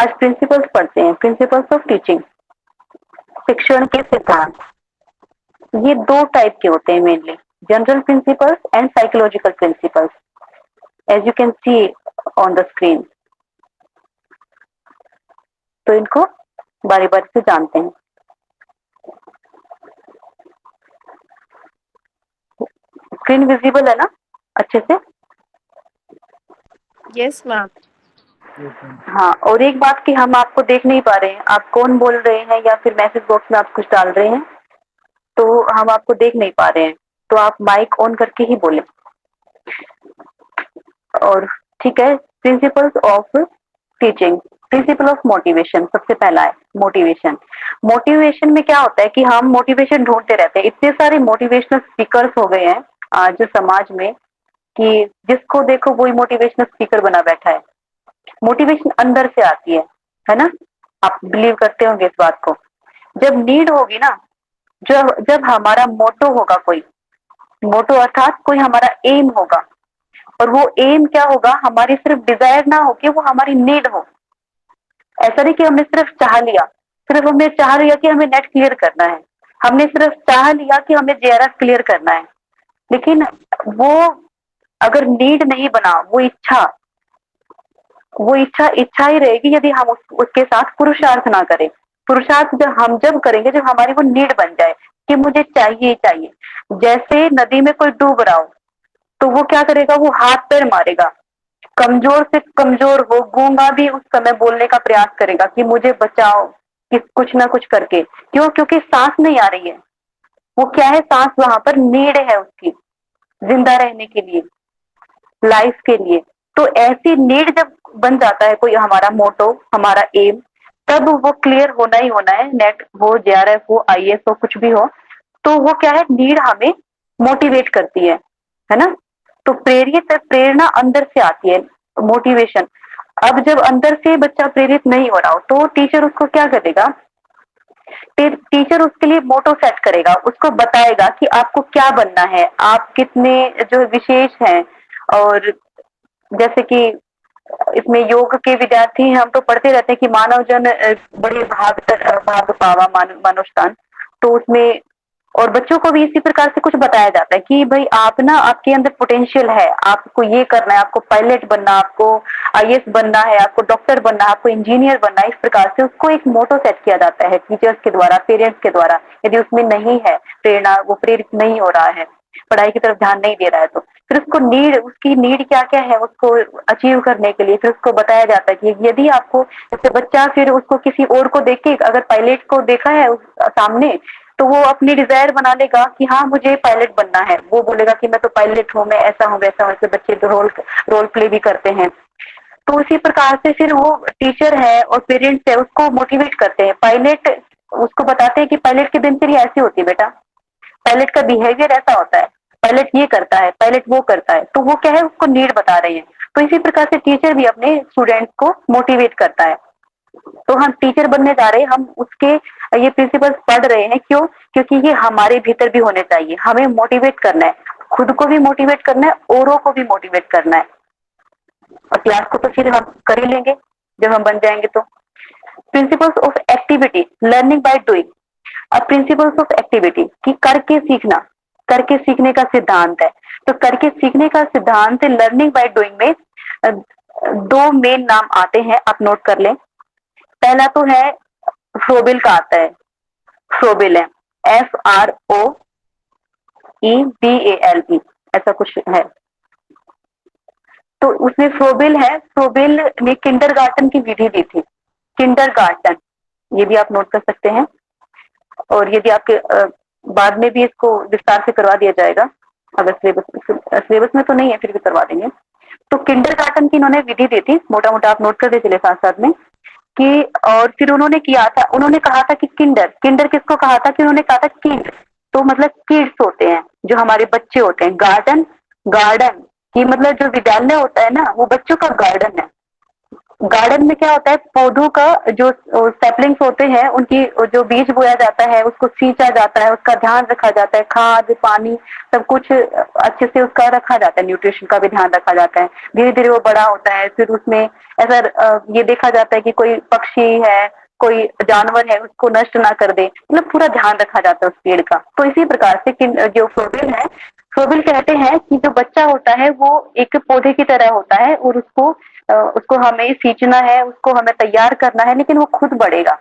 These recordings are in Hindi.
आज प्रिंसिपल्स पढ़ते हैं, प्रिंसिपल्स ऑफ टीचिंग, शिक्षण के सिद्धांत। ये दो टाइप के होते हैं mainly, general principles and psychological principles, as you can see on the screen. तो इनको बारी बारी से जानते हैं। स्क्रीन विजिबल है ना अच्छे से? Yes ma'am. हाँ, और एक बात कि हम आपको देख नहीं पा रहे हैं, आप कौन बोल रहे हैं या फिर मैसेज बॉक्स में आप कुछ डाल रहे हैं तो हम आपको देख नहीं पा रहे हैं, तो आप माइक ऑन करके ही बोले। और ठीक है, principles of teaching, principle of motivation सबसे पहला है मोटिवेशन। मोटिवेशन में क्या होता है कि हम मोटिवेशन ढूंढते रहते हैं, इतने सारे मोटिवेशनल स्पीकर्स हो गए हैं आज समाज में कि जिसको देखो वही मोटिवेशनल स्पीकर बना बैठा है। मोटिवेशन अंदर से आती है ना? आप बिलीव करते होंगे इस बात को। जब नीड होगी ना, जब जब हमारा मोटो होगा, कोई मोटो अर्थात कोई हमारा एम होगा, और वो एम क्या होगा, हमारी सिर्फ डिजायर ना हो कि वो हमारी नीड हो। ऐसा नहीं कि हमने सिर्फ चाह लिया, सिर्फ हमने चाह लिया कि हमें नेट क्लियर करना है, हमने सिर्फ चाह लिया कि हमें जेआरएफ क्लियर करना है, लेकिन वो अगर नीड नहीं बना, वो इच्छा इच्छा ही रहेगी यदि हम उसके साथ पुरुषार्थ ना करें। पुरुषार्थ जब करेंगे, जब हमारी वो नीड बन जाए कि मुझे चाहिए ही चाहिए। जैसे नदी में कोई डूब रहा हो तो वो क्या करेगा, वो हाथ पैर मारेगा, कमजोर से कमजोर हो, गूंगा भी उस समय बोलने का प्रयास करेगा कि मुझे बचाओ, कि कुछ ना कुछ करके। क्यों? क्योंकि सांस नहीं आ रही है। वो क्या है, सांस वहां पर नीड है उसकी, जिंदा रहने के लिए, लाइफ के लिए। तो ऐसी नीड जब बन जाता है कोई हमारा मोटो, हमारा एम, तब वो क्लियर होना ही होना है। नेट हो, जेआरएफ हो, आईएएस हो, कुछ भी हो, तो वो क्या है, नीड हमें मोटिवेट करती है ना? तो प्रेरणा अंदर से आती है, मोटिवेशन। अब जब अंदर से बच्चा प्रेरित नहीं हो रहा हो तो टीचर उसको क्या करेगा, टीचर उसके लिए मोटो सेट करेगा, उसको बताएगा कि आपको क्या बनना है, आप कितने जो विशेष हैं। और जैसे कि इसमें योग के विद्यार्थी हैं, हम तो पढ़ते रहते हैं कि मानव जन बड़े भाग पावा मनुष्यतन। तो उसमें और बच्चों को भी इसी प्रकार से कुछ बताया जाता है कि भाई आप ना, आपके अंदर पोटेंशियल है, आपको ये करना है, आपको पायलट बनना, आपको आईएएस बनना है, आपको डॉक्टर बनना है, आपको इंजीनियर बनना है। इस प्रकार से उसको एक मोटो सेट किया जाता है टीचर्स के द्वारा, पेरेंट्स के द्वारा। यदि उसमें नहीं है प्रेरणा, वो प्रेरित नहीं हो रहा है, पढ़ाई की तरफ ध्यान नहीं दे रहा है, तो फिर उसको उसकी नीड क्या क्या है उसको अचीव करने के लिए फिर उसको बताया जाता है कि यदि आपको, जैसे बच्चा फिर उसको किसी और को देख के, अगर पायलट को देखा है सामने, तो वो अपनी डिजायर बना लेगा कि हाँ मुझे पायलट बनना है। वो बोलेगा कि मैं तो पायलट हूँ, मैं ऐसा हूँ वैसा हूँ। ऐसे बच्चे तो रोल प्ले भी करते हैं। तो उसी प्रकार से फिर वो टीचर है और पेरेंट्स है उसको मोटिवेट करते हैं। पायलट उसको बताते हैं कि पायलट की दिनचर्या ऐसी होती है बेटा, पायलट का बिहेवियर ऐसा होता है, पायलट ये करता है, पायलट वो करता है। तो वो क्या है, उसको नीड बता रहे हैं। तो इसी प्रकार से टीचर भी अपने स्टूडेंट्स को मोटिवेट करता है। तो हम टीचर बनने जा रहे हैं, हम उसके ये प्रिंसिपल्स पढ़ रहे हैं। क्यों? क्योंकि ये हमारे भीतर भी होने चाहिए। हमें मोटिवेट करना है, खुद को भी मोटिवेट करना है, औरों को भी मोटिवेट करना है। और क्लास को तो फिर हम कर ही लेंगे जब हम बन जाएंगे। तो principles of activity, learning by doing. अब प्रिंसिपल्स ऑफ एक्टिविटी की करके सीखना, करके सीखने का सिद्धांत है। तो करके सीखने का सिद्धांत लर्निंग बाय डूइंग में दो मेन नाम आते हैं, आप नोट कर लें। पहला तो है फ्रोबिल का आता है, फ्रोबिल है, FROEBALE, ऐसा कुछ है। तो उसमें फ्रोबिल है, फ्रोबिल ने किंडरगार्टन की विधि दी थी, किंडरगार्टन, ये भी आप नोट कर सकते हैं। और यदि आपके बाद में भी इसको विस्तार से करवा दिया जाएगा, अगर सिलेबस में तो नहीं है फिर भी करवा देंगे। तो किंडरगार्टन की इन्होंने विधि दी थी, मोटा मोटा आप नोट कर दे चले साथ साथ में कि। और फिर उन्होंने किया था, उन्होंने कहा था कि किंडर, किंडर किसको कहा था कि उन्होंने कहा था किड, तो मतलब किड्स होते हैं जो हमारे बच्चे होते हैं। गार्डन, गार्डन की मतलब जो विद्यालय होता है ना, वो बच्चों का गार्डन है, गार्डन में क्या होता है, पौधों का जो सैपलिंग्स होते हैं उनकी जो बीज बोया जाता है, उसको सींचा जाता है, उसका ध्यान रखा जाता है, खाद पानी सब कुछ अच्छे से उसका रखा जाता है, न्यूट्रिशन का भी ध्यान रखा जाता है। धीरे धीरे वो बड़ा होता है, फिर उसमें ऐसा ये देखा जाता है कि कोई पक्षी है, कोई जानवर है उसको नष्ट ना कर दे, मतलब पूरा ध्यान रखा जाता है उस पेड़ का। तो इसी प्रकार से जो फ्लोबिल है, फ्लोबिल कहते हैं कि जो बच्चा होता है वो एक पौधे की तरह होता है, और उसको हमें सींचना है, उसको हमें तैयार करना है, लेकिन वो खुद बढ़ेगा,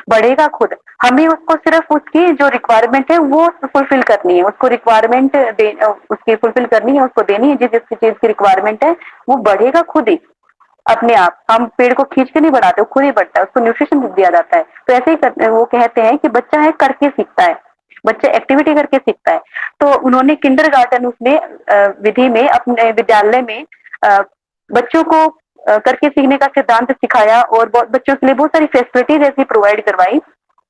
बढ़ेगा खुद। हमें उसको सिर्फ उसकी जो रिक्वायरमेंट है वो फुलफिल करनी है, उसको रिक्वायरमेंट उसकी फुलफिल करनी है, उसको देनी है जिस जिस चीज की रिक्वायरमेंट है, वो बढ़ेगा खुद ही अपने आप। हम पेड़ को खींच के नहीं बढ़ाते, वो खुद ही बढ़ता है, उसको न्यूट्रिशन दिया जाता है। तो ऐसे ही करते हैं, वो कहते हैं कि बच्चा है करके सीखता है, बच्चा एक्टिविटी करके सीखता है। तो उन्होंने किंडरगार्टन उसमें विधि में अपने विद्यालय में बच्चों को करके सीखने का सिद्धांत सिखाया, और बहुत बच्चों के लिए बहुत सारी फैसिलिटीज ऐसी प्रोवाइड करवाई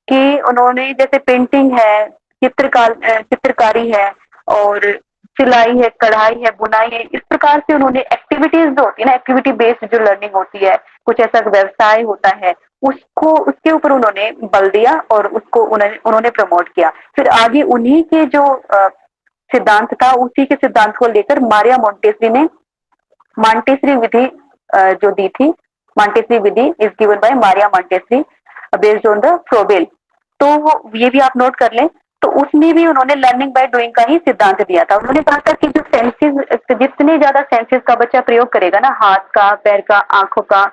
कि उन्होंने जैसे पेंटिंग है, चित्रकारी है, और सिलाई है, कढ़ाई है, बुनाई है, इस प्रकार से उन्होंने एक्टिविटीज जो होती है ना, एक्टिविटी बेस्ड जो लर्निंग होती है, कुछ ऐसा व्यवसाय होता है, उसको उसके ऊपर उन्होंने बल दिया और उसको उन्होंने प्रमोट किया। फिर आगे उन्हीं के जो सिद्धांत था, उसी के सिद्धांत को लेकर मारिया मोंटेसरी ने मॉन्टेसरी विधि जो दी थी, Montessori Vidhi is given by Maria Montessori based on the Froebel. तो ये भी आप नोट कर लें। तो उसमें भी उन्होंने लर्निंग बाय डूइंग का ही सिद्धांत दिया था। उन्होंने कहा था कि जो सेंसेस, जितने ज्यादा सेंसेस का बच्चा प्रयोग करेगा ना, हाथ का, पैर का, आंखों का,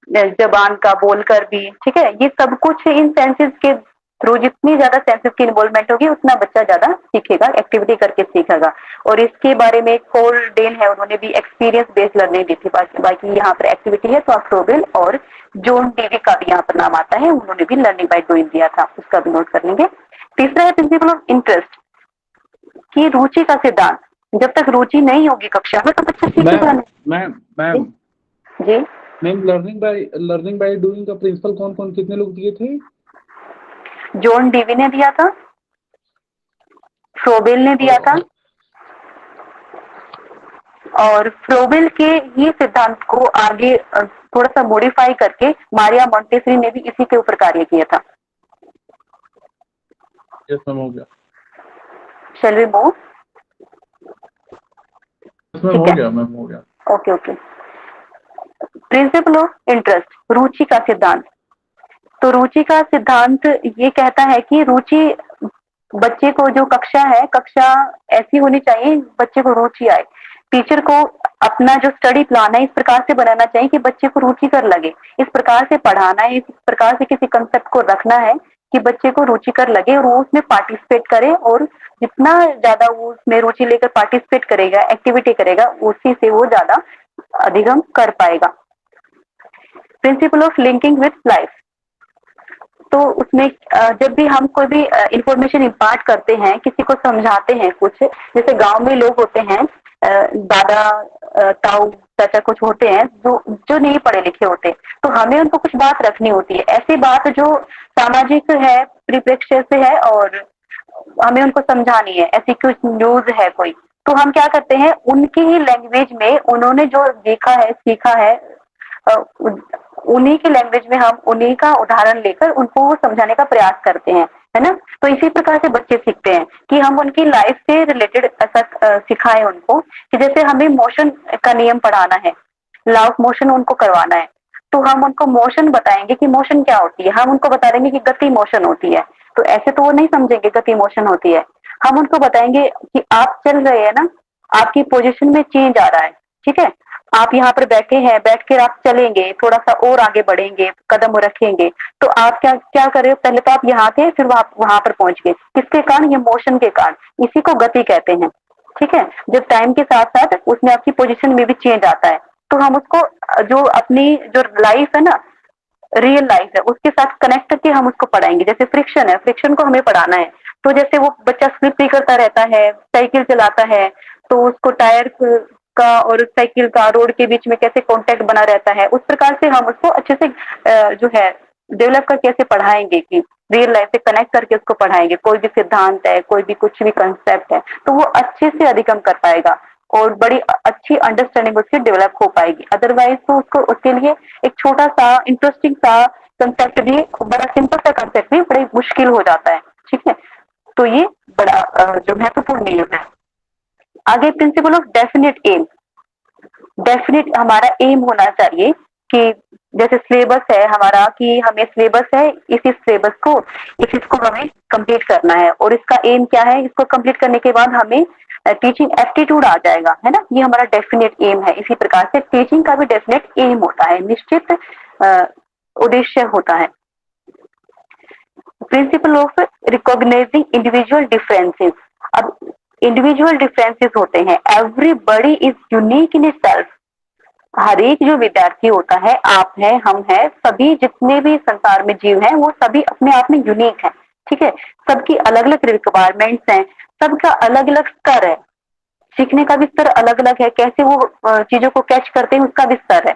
जबान का, बोलकर भी, ठीक है, ये सब कुछ इन सेंसेस के थ्रू जितनी ज्यादा सेंसेस की इन्वॉल्वमेंट होगी उतना बच्चा ज्यादा सीखेगा, एक्टिविटी करके सीखेगा। और इसके बारे में कोल डेन है, उन्होंने भी एक्सपीरियंस बेस्ड लर्निंग दी थी। बाकी यहाँ पर एक्टिविटी है तो आप फ्रोबेल और जॉन डेवी का भी यहाँ पर नाम आता है, उन्होंने भी लर्निंग बाय डूइंग दिया था, उसका भी नोट कर लेंगे। तीसरा है प्रिंसिपल ऑफ इंटरेस्ट, की रुचि का सिद्धांत। जब तक रुचि नहीं होगी कक्षा में तो बच्चा सीखेगा नहीं। Ma'am ji ma'am, learning by doing का प्रिंसिपल कौन कौन कितने लोग दिए थे? जॉन डेवी ने दिया था, फ्रोबेल ने दिया था, और फ्रोबेल के ये सिद्धांत को आगे थोड़ा सा मॉडिफाई करके मारिया मोंटेसरी ने भी इसी के ऊपर कार्य किया था। यस मैम, हो गया। Shall we move? मैम हो गया, मैम हो गया। Okay okay. Principle of interest, रुचि का सिद्धांत। तो रुचि का सिद्धांत ये कहता है कि रुचि, बच्चे को जो कक्षा है, कक्षा ऐसी होनी चाहिए बच्चे को रुचि आए। टीचर को अपना जो स्टडी प्लान है इस प्रकार से बनाना चाहिए कि बच्चे को रुचिकर लगे, इस प्रकार से पढ़ाना है, इस प्रकार से किसी कंसेप्ट को रखना है कि बच्चे को रुचिकर लगे और वो उसमें पार्टिसिपेट करे, और जितना ज्यादा वो उसमें रुचि लेकर पार्टिसिपेट करेगा, एक्टिविटी करेगा, उसी से वो ज्यादा अधिगम कर पाएगा। Principle of linking with life, तो उसमें जब भी हम कोई भी इंफॉर्मेशन इम्पार्ट करते हैं, किसी को समझाते हैं कुछ, जैसे गांव में लोग होते हैं, दादा, ताऊ, चाचा कुछ होते हैं जो जो नहीं पढ़े लिखे होते, तो हमें उनको कुछ बात रखनी होती है, ऐसी बात जो सामाजिक है, परिप्रेक्ष्य से है, और हमें उनको समझानी है, ऐसी कुछ न्यूज है कोई, तो हम क्या करते हैं, उनकी ही लैंग्वेज में उन्होंने जो देखा है, सीखा है, उन्हीं की लैंग्वेज में हम उन्हीं का उदाहरण लेकर उनको वो समझाने का प्रयास करते हैं, है ना। तो इसी प्रकार से बच्चे सीखते हैं कि हम उनकी लाइफ से रिलेटेड ऐसा सिखाएं उनको, कि जैसे हमें मोशन का नियम पढ़ाना है, लॉ ऑफ मोशन उनको करवाना है, तो हम उनको मोशन बताएंगे कि मोशन क्या होती है, हम उनको बता देंगे कि गति मोशन होती है, तो ऐसे तो वो नहीं समझेंगे गति मोशन होती है। हम उनको बताएंगे कि आप चल रहे हैं ना, आपकी पोजीशन में चेंज आ रहा है, ठीक है, आप यहाँ पर बैठे हैं, बैठ कर आप चलेंगे, थोड़ा सा और आगे बढ़ेंगे, कदम रखेंगे, तो आप क्या क्या कर रहे हो, पहले तो आप यहाँ थे, फिर वहां पर पहुंच गए, किसके कारण, ये मोशन के कारण, इसी को गति कहते हैं, ठीक है। जब टाइम के साथ साथ उसमें आपकी पोजीशन में भी चेंज आता है, तो हम उसको जो अपनी जो लाइफ है ना, रियल लाइफ है, उसके साथ कनेक्ट करके हम उसको पढ़ाएंगे। जैसे फ्रिक्शन है, फ्रिक्शन को हमें पढ़ाना है, तो जैसे वो बच्चा स्लिप भी करता रहता है, साइकिल चलाता है, तो उसको टायर का और साइकिल का रोड के बीच में कैसे कांटेक्ट बना रहता है, उस प्रकार से हम उसको अच्छे से जो है डेवलप करके कैसे पढ़ाएंगे, कि रियल लाइफ से कनेक्ट करके उसको पढ़ाएंगे। कोई भी सिद्धांत है, कोई भी कुछ भी कंसेप्ट है, तो वो अच्छे से अधिगम कर पाएगा। और बड़ी अच्छी अंडरस्टैंडिंग उसकी डेवलप हो पाएगी। अदरवाइज तो उसको उसके लिए एक छोटा सा इंटरेस्टिंग सा कंसेप्ट भी, बड़ा सिंपल सा कंसेप्ट भी बड़ी मुश्किल हो जाता है। ठीक है, तो ये बड़ा जो महत्वपूर्ण नियम है। आगे principle of definite aim. Definite हमारा एम होना चाहिए कि जैसे सिलेबस है हमारा, कि हमें सिलेबस है, इसी सिलेबस को इस इसको हमें कंप्लीट करना है, और इसका एम क्या है, इसको कंप्लीट करने के बाद हमें टीचिंग एप्टीट्यूड आ जाएगा, है ना। ये हमारा डेफिनेट एम है। इसी प्रकार से टीचिंग का भी डेफिनेट एम होता है, निश्चित उद्देश्य होता है। Principle of recognizing individual differences. अब इंडिविजुअल डिफरेंसेस होते हैं, everybody is unique in self. हर एक जो विद्यार्थी होता है, आप है, हम है, सभी जितने भी संसार में जीव हैं वो सभी अपने आप में यूनिक है। ठीक है, सबकी अलग अलग रिक्वायरमेंट्स हैं, सबका अलग अलग स्तर है, सीखने का भी स्तर अलग अलग है, कैसे वो चीजों को कैच करते हैं उसका भी स्तर है।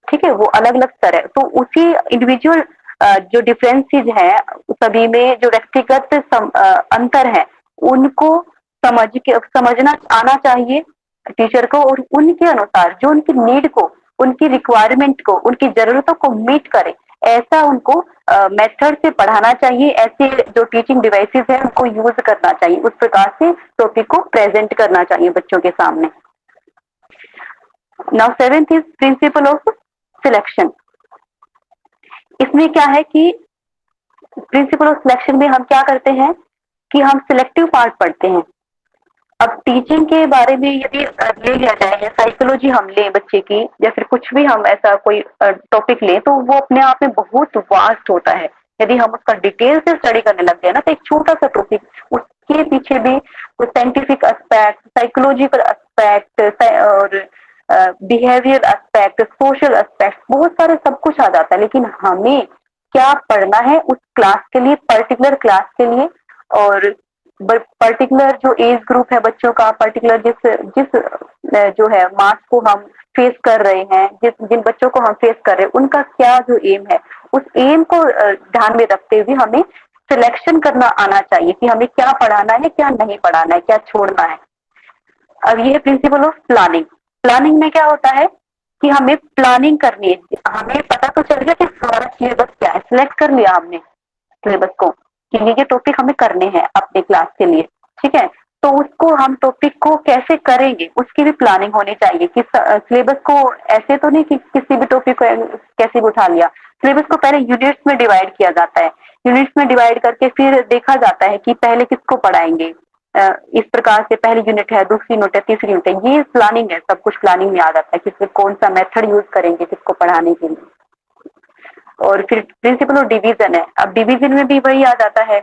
ठीक है, वो अलग अलग स्तर है। तो उसी इंडिविजुअल जो डिफरेंसेस है सभी में, जो व्यक्तिगत अंतर है, उनको समझना आना चाहिए टीचर को, और उनके अनुसार जो उनकी नीड को, उनकी रिक्वायरमेंट को, उनकी जरूरतों को मीट करे, ऐसा उनको मेथड से पढ़ाना चाहिए। ऐसे जो टीचिंग डिवाइसेस है उनको यूज करना चाहिए, उस प्रकार से टॉपिक को प्रेजेंट करना चाहिए बच्चों के सामने। Now seventh is principle of selection. इसमें क्या है कि प्रिंसिपल ऑफ सिलेक्शन में हम क्या करते हैं कि हम सिलेक्टिव पार्ट पढ़ते हैं। अब टीचिंग के बारे में यदि ले लिया जाए, या साइकोलॉजी हम लें बच्चे की, या फिर कुछ भी हम ऐसा कोई टॉपिक लें, तो वो अपने आप में बहुत वास्ट होता है। यदि हम उसका डिटेल से स्टडी करने लग गए ना, तो एक छोटा सा टॉपिक, उसके पीछे भी कुछ साइंटिफिक एस्पेक्ट, साइकोलॉजिकल एस्पेक्ट और बिहेवियर एस्पेक्ट, सोशल एस्पेक्ट, बहुत सारे सब कुछ आ जाता है। लेकिन हमें क्या पढ़ना है उस क्लास के लिए, पर्टिकुलर क्लास के लिए, और पर्टिकुलर जो एज ग्रुप है बच्चों का, पर्टिकुलर जिस जिस जो है मास को हम फेस कर रहे हैं, जिन बच्चों को हम फेस कर रहे हैं, उनका क्या जो एम है, उस एम को ध्यान में रखते हुए हमें सिलेक्शन करना आना चाहिए कि हमें क्या पढ़ाना है, क्या नहीं पढ़ाना है, क्या छोड़ना है। अब ये है प्रिंसिपल ऑफ प्लानिंग। प्लानिंग में क्या होता है कि हमें प्लानिंग करनी है। हमें पता तो चल गया कि हमारा सिलेबस क्या है, सिलेक्ट कर लिया हमने सिलेबस को कि ये टॉपिक हमें करने हैं अपने क्लास के लिए। ठीक है, तो उसको हम टॉपिक को कैसे करेंगे उसकी भी प्लानिंग होनी चाहिए कि सिलेबस को ऐसे तो नहीं कि किसी भी टॉपिक को कैसे भी उठा लिया। सिलेबस को पहले यूनिट्स में डिवाइड किया जाता है, यूनिट्स में डिवाइड करके फिर देखा जाता है कि पहले किसको पढ़ाएंगे। इस प्रकार से पहली यूनिट है, दूसरी यूनिट है, तीसरी यूनिट है, ये प्लानिंग है, सब कुछ प्लानिंग में आ जाता है कि कौन सा मेथड यूज करेंगे किसको पढ़ाने के लिए। और फिर प्रिंसिपल ऑफ डिवीजन है। अब डिवीजन में भी वही आ जाता है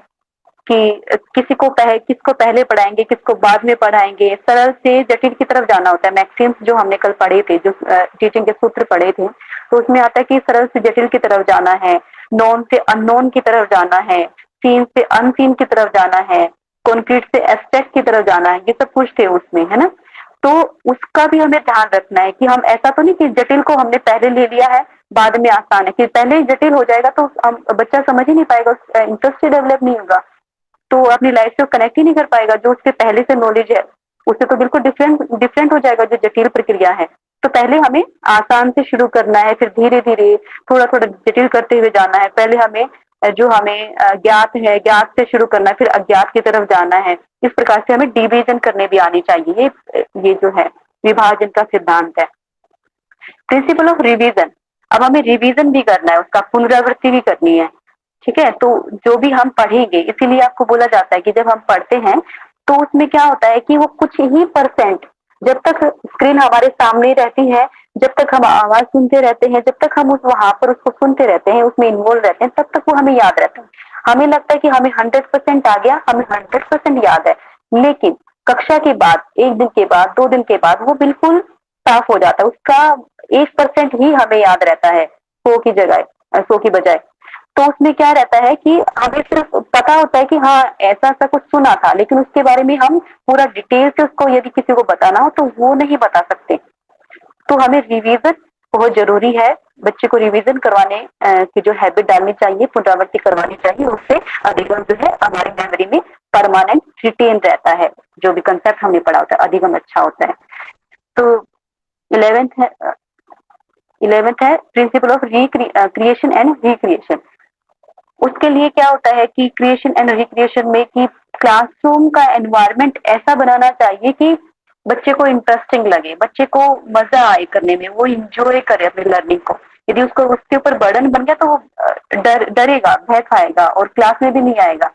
कि किसको पहले पढ़ाएंगे, किसको बाद में पढ़ाएंगे। सरल से जटिल की तरफ जाना होता है। मैक्सिम्स जो हमने कल पढ़े थे, जो टीचिंग के सूत्र पढ़े थे, तो उसमें आता है कि सरल से जटिल की तरफ जाना है, नॉन से अननोन की तरफ जाना है, सीन से अनसीन की तरफ जाना है, कॉन्क्रीट से एब्स्ट्रैक्ट की तरफ जाना है। ये सब कुछ थे उसमें, है ना। तो उसका भी हमें ध्यान रखना है कि हम ऐसा तो नहीं कि जटिल को हमने पहले ले लिया है बाद में आसान है, कि पहले जटिल हो जाएगा तो हम बच्चा समझ ही नहीं पाएगा, इंटरेस्ट डेवलप नहीं होगा, तो अपनी लाइफ से कनेक्ट ही नहीं कर पाएगा। जो उसके पहले से नॉलेज है उससे तो बिल्कुल डिफरेंट हो जाएगा जो जटिल प्रक्रिया है। तो पहले हमें आसान से शुरू करना है, फिर धीरे धीरे थोड़ा थोड़ा जटिल करते हुए जाना है। पहले हमें जो हमें ज्ञात है, ज्ञात से शुरू करना है, फिर अज्ञात की तरफ जाना है। इस प्रकार से हमें डिवीजन करने भी आनी चाहिए। ये जो है विभाजन का सिद्धांत है। Principle of revision. अब हमें रिवीजन भी करना है, उसका पुनरावृत्ति भी करनी है। ठीक है, तो जो भी हम पढ़ेंगे, इसीलिए आपको बोला जाता है कि जब हम पढ़ते हैं तो उसमें क्या होता है कि वो कुछ ही परसेंट, जब तक स्क्रीन हमारे सामने रहती है, जब तक हम आवाज सुनते रहते हैं, जब तक हम उस वहां पर उसको सुनते रहते हैं, उसमें इन्वॉल्व रहते हैं, तब तक वो हमें याद रहता है। हमें लगता है कि हमें 100% आ गया, हमें 100% याद है। लेकिन कक्षा के बाद, एक दिन के बाद, 2 दिन के बाद वो बिल्कुल साफ हो जाता है। उसका 1% ही हमें याद रहता है 100 की बजाय। तो उसमें क्या रहता है कि हमें सिर्फ पता होता है कि हाँ ऐसा ऐसा कुछ सुना था, लेकिन उसके बारे में हम पूरा डिटेल से उसको यदि किसी को बताना हो तो वो नहीं बता सकते। तो हमें रिवीजन बहुत जरूरी है। बच्चे को रिवीजन करवाने की जो हैबिट डालनी चाहिए, पुनरावृत्ति करवानी चाहिए। उससे अधिगम जो है हमारी मेमोरी में परमानेंट रिटेन रहता है। जो भी कंसेप्ट हमने पढ़ा होता है, अधिगम अच्छा होता है। तो 11th है 11th है principle of creation and recreation. उसके लिए क्या होता है कि क्रिएशन एंड रिक्रिएशन में कि क्लासरूम का एनवायरनमेंट ऐसा बनाना चाहिए कि बच्चे को इंटरेस्टिंग लगे, बच्चे को मजा आए करने में, वो इंजॉय करे अपनी लर्निंग को। यदि उसको उसके ऊपर बर्डन बन गया तो वो डरेगा, भय खाएगा और क्लास में भी नहीं आएगा,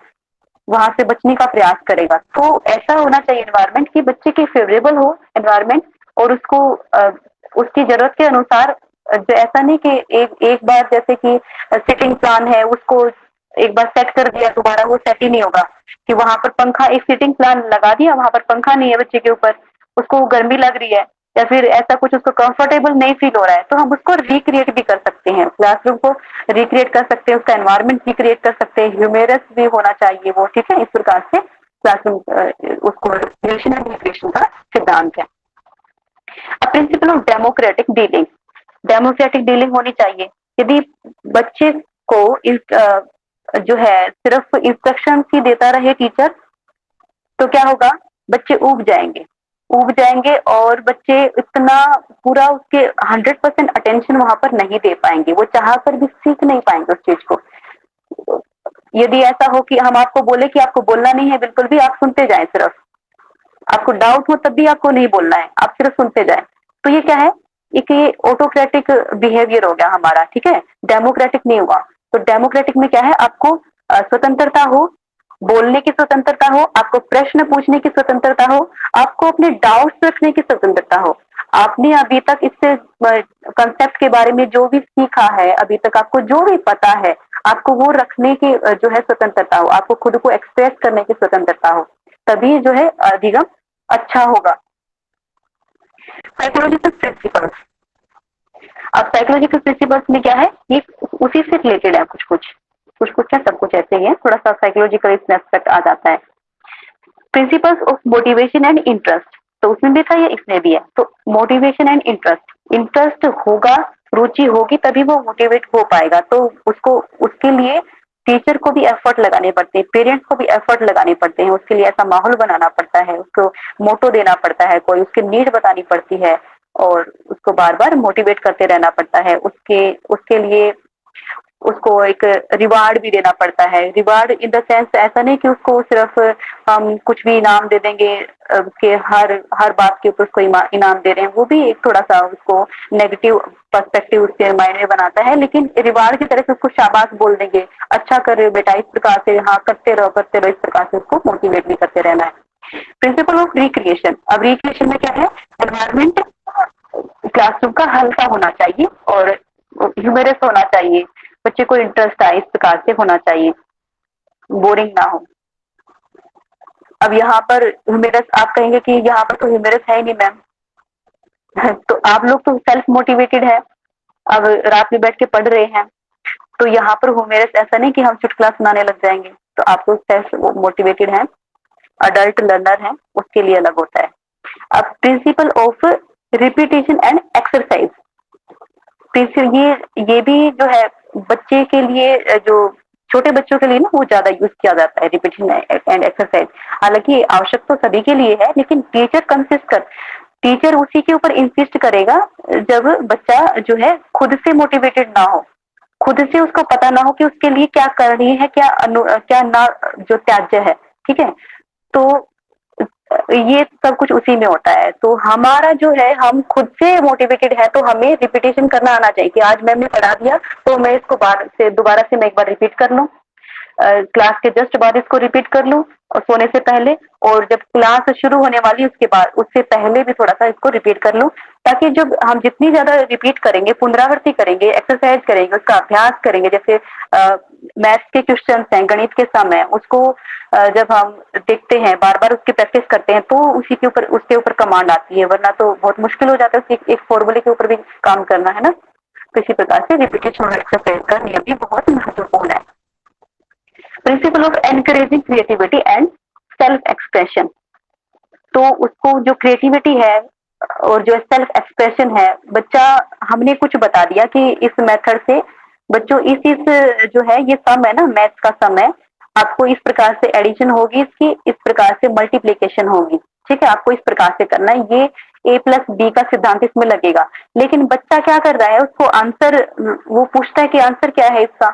वहां से बचने का प्रयास करेगा। तो ऐसा होना चाहिए एनवायरनमेंट कि बच्चे के फेवरेबल हो एनवायरनमेंट, और उसको उसकी जरूरत के अनुसार जो ऐसा नहीं कि एक एक बार जैसे कि सिटिंग प्लान है उसको एक बार सेट कर दिया दोबारा वो सेट ही नहीं होगा, कि वहां पर पंखा, एक सिटिंग प्लान लगा दिया वहां पर पंखा नहीं है बच्चे के ऊपर, उसको गर्मी लग रही है या फिर ऐसा कुछ उसको कंफर्टेबल नहीं फील हो रहा है, तो हम उसको रिक्रिएट भी कर सकते हैं, क्लासरूम को रिक्रिएट कर सकते हैं, उसका एनवायरनमेंट रिक्रिएट कर सकते हैं, ह्यूमरस भी होना चाहिए वो, ठीक है। इस प्रकार से क्लासरूम उसको क्रिएशन एंड रिक्रिएशन का सिद्धांत है। अब principle of democratic dealing, democratic dealing होनी चाहिए। यदि बच्चे को जो है सिर्फ इंस्ट्रक्शन ही देता रहे टीचर, तो क्या होगा, बच्चे ऊब जाएंगे, ऊब जाएंगे और बच्चे इतना पूरा उसके 100% अटेंशन वहां पर नहीं दे पाएंगे, वो चाह कर भी सीख नहीं पाएंगे उस चीज को। यदि ऐसा हो कि हम आपको बोले कि आपको बोलना नहीं है बिल्कुल भी, आप सुनते जाएं, सिर्फ आपको डाउट हो तब भी आपको नहीं बोलना है, आप सिर्फ सुनते जाएं, तो ये क्या है, एक ये ऑटोक्रेटिक बिहेवियर हो गया हमारा, ठीक है, डेमोक्रेटिक नहीं हुआ। तो डेमोक्रेटिक में क्या है, आपको स्वतंत्रता हो, बोलने की स्वतंत्रता हो, आपको प्रश्न पूछने की स्वतंत्रता हो, आपको अपने डाउट्स रखने की स्वतंत्रता हो। आपने अभी तक इससे कंसेप्ट के बारे में जो भी सीखा है, अभी तक आपको जो भी पता है, आपको वो रखने की जो है स्वतंत्रता हो, आपको खुद को एक्सप्रेस करने की स्वतंत्रता हो, तभी जो है अधिगम अच्छा होगा। साइकोलॉजिकल प्रिंसिपल्स, अब साइकोलॉजिकल प्रिंसिपल्स में क्या है, ये उसी से रिलेटेड है, कुछ है, सब कुछ ऐसे ही है, थोड़ा सा साइकोलॉजिकल इसमें एस्पेक्ट आ जाता है। Principles of motivation and interest, तो उसमें भी था ये, इसमें भी है। तो मोटिवेशन एंड इंटरेस्ट, इंटरेस्ट होगा, रुचि होगी तभी वो मोटिवेट हो पाएगा, तो उसको उसके लिए टीचर को भी एफर्ट लगाने पड़ते हैं, पेरेंट्स को भी एफर्ट लगाने पड़ते हैं, उसके लिए ऐसा माहौल बनाना पड़ता है, उसको मोटो देना पड़ता है, कोई उसकी नीड बतानी पड़ती है और उसको बार बार मोटिवेट करते रहना पड़ता है, उसके उसके लिए उसको एक रिवार्ड भी देना पड़ता है। रिवार्ड इन द सेंस ऐसा नहीं कि उसको सिर्फ हम कुछ भी इनाम दे देंगे, उसके हर हर बात के ऊपर उसको इनाम दे रहे हैं, वो भी एक थोड़ा सा उसको नेगेटिव पर्सपेक्टिव उसके माइंड में बनाता है, लेकिन रिवार्ड की तरह से उसको शाबाश बोल देंगे, अच्छा कर रहे हो बेटा, इस प्रकार से, हाँ करते रहो, इस प्रकार से उसको मोटिवेट भी करते रहना है। प्रिंसिपल ऑफ रिक्रिएशन, अब रिक्रिएशन में क्या है, एनवायरमेंट क्लासरूम का हल्का होना चाहिए और ह्यूमरस होना चाहिए, बच्चे को इंटरेस्ट आए, इस प्रकार से होना चाहिए, बोरिंग ना हो। अब यहाँ पर ह्यूमरस, आप कहेंगे कि यहाँ पर तो ह्यूमरस है ही नहीं मैम, तो आप लोग तो सेल्फ मोटिवेटेड है, अब रात में बैठ के पढ़ रहे हैं, तो यहाँ पर ह्यूमरस ऐसा नहीं कि हम चुटकुला सुनाने लग जाएंगे, तो आप लोग सेल्फ मोटिवेटेड है, अडल्ट लर्नर है, उसके लिए अलग होता है। अब principle of repetition and exercise, ये भी जो है बच्चे के लिए, जो छोटे बच्चों के लिए ना, वो ज्यादा यूज किया जाता है रिपीटेशन एंड एक्सरसाइज। हालांकि आवश्यक तो सभी के लिए है, लेकिन टीचर उसी के ऊपर इंसिस्ट करेगा जब बच्चा जो है खुद से मोटिवेटेड ना हो, खुद से उसको पता ना हो कि उसके लिए क्या करनी है, क्या ना, जो त्याज्य है, ठीक है। तो ये सब कुछ उसी में होता है। तो हमारा जो है, हम खुद से मोटिवेटेड है तो हमें रिपीटेशन करना आना चाहिए कि आज मैम ने पढ़ा दिया तो मैं इसको दोबारा से मैं एक बार रिपीट कर लूं, क्लास के जस्ट बाद इसको रिपीट कर लूं और सोने से पहले, और जब क्लास शुरू होने वाली उसके बाद, उससे पहले भी थोड़ा सा इसको रिपीट कर लूं, ताकि जब हम जितनी ज्यादा रिपीट करेंगे, पुनरावृत्ति करेंगे, एक्सरसाइज करेंगे, उसका अभ्यास करेंगे, जैसे मैथ्स के क्वेश्चन हैं, गणित के सम है, उसको जब हम देखते हैं, बार बार उसकी प्रैक्टिस करते हैं, तो उसके ऊपर कमांड आती है, वरना तो बहुत मुश्किल हो जाता है एक फॉर्मूले के ऊपर भी काम करना, है ना। तो इसी प्रकार से रिपीटेशन और एक्सरसाइज का नियम भी बहुत महत्वपूर्ण है। Principle of encouraging creativity and self expression, तो उसको जो क्रिएटिविटी है और जो सेल्फ एक्सप्रेशन है, बच्चा, हमने कुछ बता दिया कि इस मेथड से बच्चों इस जो है, ये सम है ना, मैथ्स का सम है, आपको इस प्रकार से एडिशन होगी, इसकी इस प्रकार से मल्टीप्लीकेशन होगी, ठीक है, आपको इस प्रकार से करना है, A+B का सिद्धांत इसमें लगेगा। लेकिन बच्चा क्या कर रहा है, उसको आंसर, वो पूछता है कि आंसर क्या है इसका,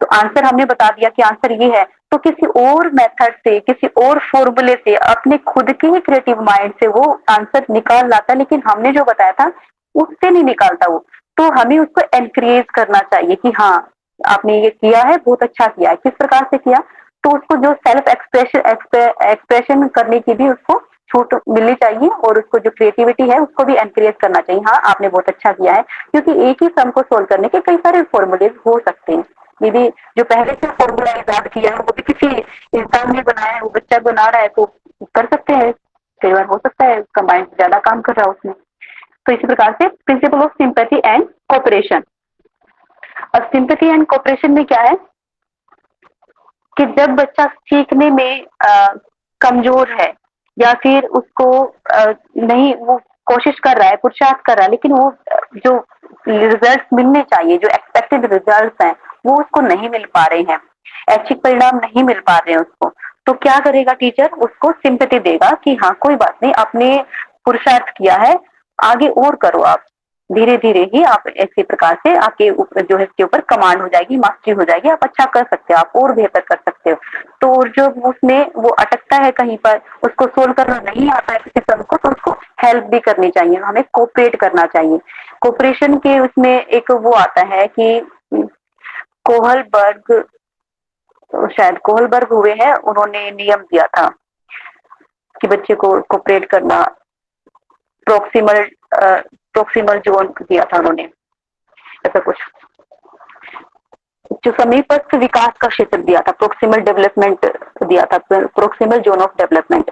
तो आंसर हमने बता दिया कि आंसर ये है, तो किसी और मेथड से, किसी और फॉर्मूले से, अपने खुद के ही क्रिएटिव माइंड से वो आंसर निकाल लाता है, लेकिन हमने जो बताया था उससे नहीं निकालता वो। तो हमें उसको एनकरेज करना चाहिए कि हाँ आपने ये किया है, बहुत अच्छा किया है। किस प्रकार से किया, तो उसको जो सेल्फ एक्सप्रेशन करने की भी उसको छूट मिलनी चाहिए, और उसको जो क्रिएटिविटी है उसको भी एनकरेज करना चाहिए। हाँ आपने बहुत अच्छा किया है, क्योंकि एक ही सम को सोल्व करने के कई सारे फॉर्मूले हो सकते हैं। ये भी जो पहले से फॉर्मूला ईजाद किया है वो भी किसी इंसान ने बनाया है, वो बच्चा बना रहा है, तो कर सकते हैं। कई बार हो सकता है उसका माइंड ज्यादा काम कर रहा है उसमें। तो इसी प्रकार से principle of sympathy and cooperation. और सिंपैथी एंड कोऑपरेशन में क्या है कि जब बच्चा सीखने में कमजोर है, या फिर उसको नहीं, वो कोशिश कर रहा है, पुरुषार्थ कर रहा है, लेकिन वो जो रिजल्ट मिलने चाहिए, जो एक्सपेक्टेड रिजल्ट हैं, वो उसको नहीं मिल पा रहे हैं, ऐच्छिक परिणाम नहीं मिल पा रहे हैं उसको, तो क्या करेगा टीचर, उसको सिंपैथी देगा कि हाँ कोई बात नहीं, आपने पुरुषार्थ किया है, आगे और करो आप, धीरे धीरे ही आप ऐसे प्रकार से आपके जो है इसके ऊपर कमांड हो जाएगी, मास्टरी हो जाएगी, आप अच्छा कर सकते हो, आप और बेहतर कर सकते हो। तो और जो उसमें वो अटकता है कहीं पर, उसको सोल्व करना नहीं आता है किसी सम को, तो उसको हेल्प भी करनी चाहिए, हमें कोऑपरेट करना चाहिए। कोऑपरेशन के उसमें एक वो आता है कि कोहलबर्ग, शायद कोहलबर्ग हुए हैं, उन्होंने नियम दिया था कि बच्चे को कोऑपरेट करना, प्रोक्सिमल प्रोक्सिमल जोन दिया था उन्होंने, ऐसा कुछ, जो समीपस्थ विकास का क्षेत्र दिया था, प्रोक्सिमल डेवलपमेंट दिया था, प्रोक्सिमल जोन ऑफ डेवलपमेंट,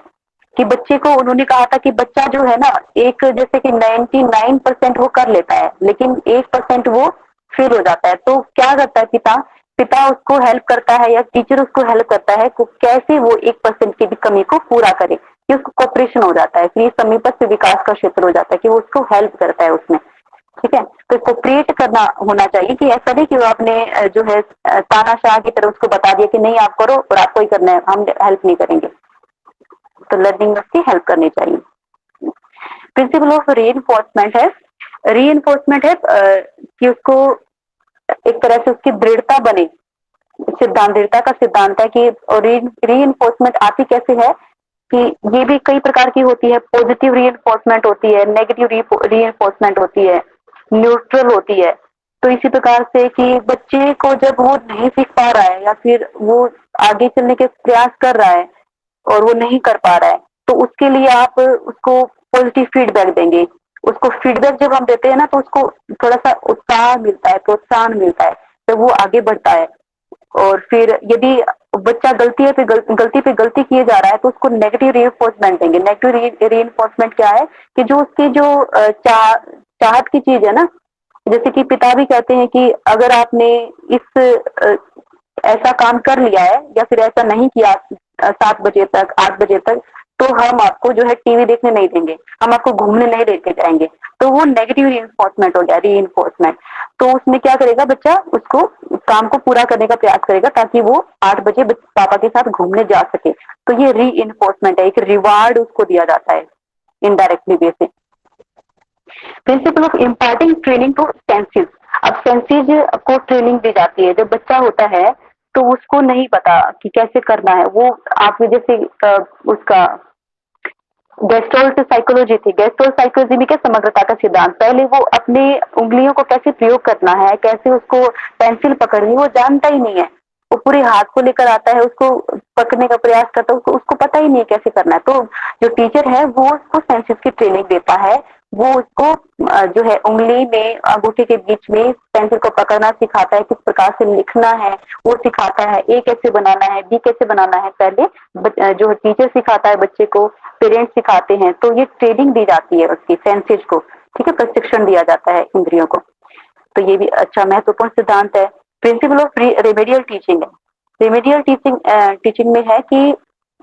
कि बच्चे को उन्होंने कहा था कि बच्चा जो है ना, एक जैसे कि 99% वो कर लेता है, लेकिन 1% वो फेल हो जाता है, तो क्या करता है पिता, पिता उसको हेल्प करता है या टीचर उसको हेल्प करता है कैसे वो 1% की भी कमी को पूरा करे, कि उसको कोऑपरेशन हो जाता है, फिर समीपस्थ विकास का क्षेत्र हो जाता है कि वो उसको हेल्प करता है उसमें। ठीक है, तो कोऑपरेट करना होना चाहिए, कि ऐसा नहीं कि वो आपने जो है तानाशाह की तरह उसको बता दिया कि नहीं आप करो और आपको ही करना है, हम हेल्प नहीं करेंगे। तो लर्निंग उसकी हेल्प करनी चाहिए। प्रिंसिपल ऑफ रीइंफोर्समेंट है, रीइंफोर्समेंट है कि उसको एक तरह से उसकी दृढ़ता बने, सिद्धांत, दृढ़ता का सिद्धांत है कि, और रीइंफोर्समेंट आती कैसे है कि ये भी कई प्रकार की होती है, पॉजिटिव रीइंफोर्समेंट होती है, नेगेटिव रीइंफोर्समेंट होती है, न्यूट्रल होती है। तो इसी प्रकार से कि बच्चे को जब वो नहीं सीख पा रहा है, या फिर वो आगे चलने के प्रयास कर रहा है और वो नहीं कर पा रहा है, तो उसके लिए आप उसको पॉजिटिव फीडबैक देंगे। उसको फीडबैक जब हम देते हैं ना, तो उसको थोड़ा सा उत्साह मिलता है, प्रोत्साहन मिलता है, तो वो आगे बढ़ता है। और फिर यदि बच्चा गलती पे गलती किए जा रहा है, तो उसको नेगेटिव रीइंफोर्समेंट देंगे। नेगेटिव रीइंफोर्समेंट क्या है कि जो उसकी जो चाहत की चीज है ना, जैसे कि पिता भी कहते हैं कि अगर आपने इस ऐसा काम कर लिया है, या फिर ऐसा नहीं किया 7 बजे तक, 8 बजे तक, तो हम आपको जो है टीवी देखने नहीं देंगे, हम आपको घूमने नहीं लेके जाएंगे। तो वो नेगेटिव रीइंफोर्समेंट हो गया, रीइंफोर्समेंट। तो उसमें क्या करेगा बच्चा, उसको काम को पूरा करने का प्रयास करेगा, ताकि वो 8 बजे पापा के साथ घूमने जा सके। तो ये रीइंफोर्समेंट है, एक रिवार्ड उसको दिया जाता है इनडायरेक्टली वे से। Principle of imparting training to senses. अब सेंसेस को ट्रेनिंग दी जाती है। जब बच्चा होता है तो उसको नहीं पता कि कैसे करना है, वो आप जैसे उसका गेस्टोल्ट साइकोलॉजी थी, गेस्टोल्ट साइकोलॉजी में क्या, समग्रता का सिद्धांत, पहले वो अपने उंगलियों को कैसे प्रयोग करना है, कैसे उसको पेंसिल पकड़नी, वो जानता ही नहीं है। वो पूरे हाथ को लेकर आता है, उसको पकड़ने का प्रयास करता है, उसको पता ही नहीं है कैसे करना है। तो जो टीचर है वो उसको सेंसेस की ट्रेनिंग देता है, वो उसको जो है उंगली में, अंगूठे के बीच में पेंसिल को पकड़ना सिखाता है, किस प्रकार से लिखना है वो सिखाता है, ए कैसे बनाना है, बी कैसे बनाना है, पहले जो टीचर सिखाता है बच्चे को, पेरेंट्स सिखाते हैं। तो ये ट्रेनिंग दी जाती है उसकी, सेंसेज को, ठीक है, प्रशिक्षण दिया जाता है इंद्रियों को। तो ये भी अच्छा महत्वपूर्ण सिद्धांत है। प्रिंसिपल ऑफ रेमेडियल टीचिंग है। रेमेडियल टीचिंग में है कि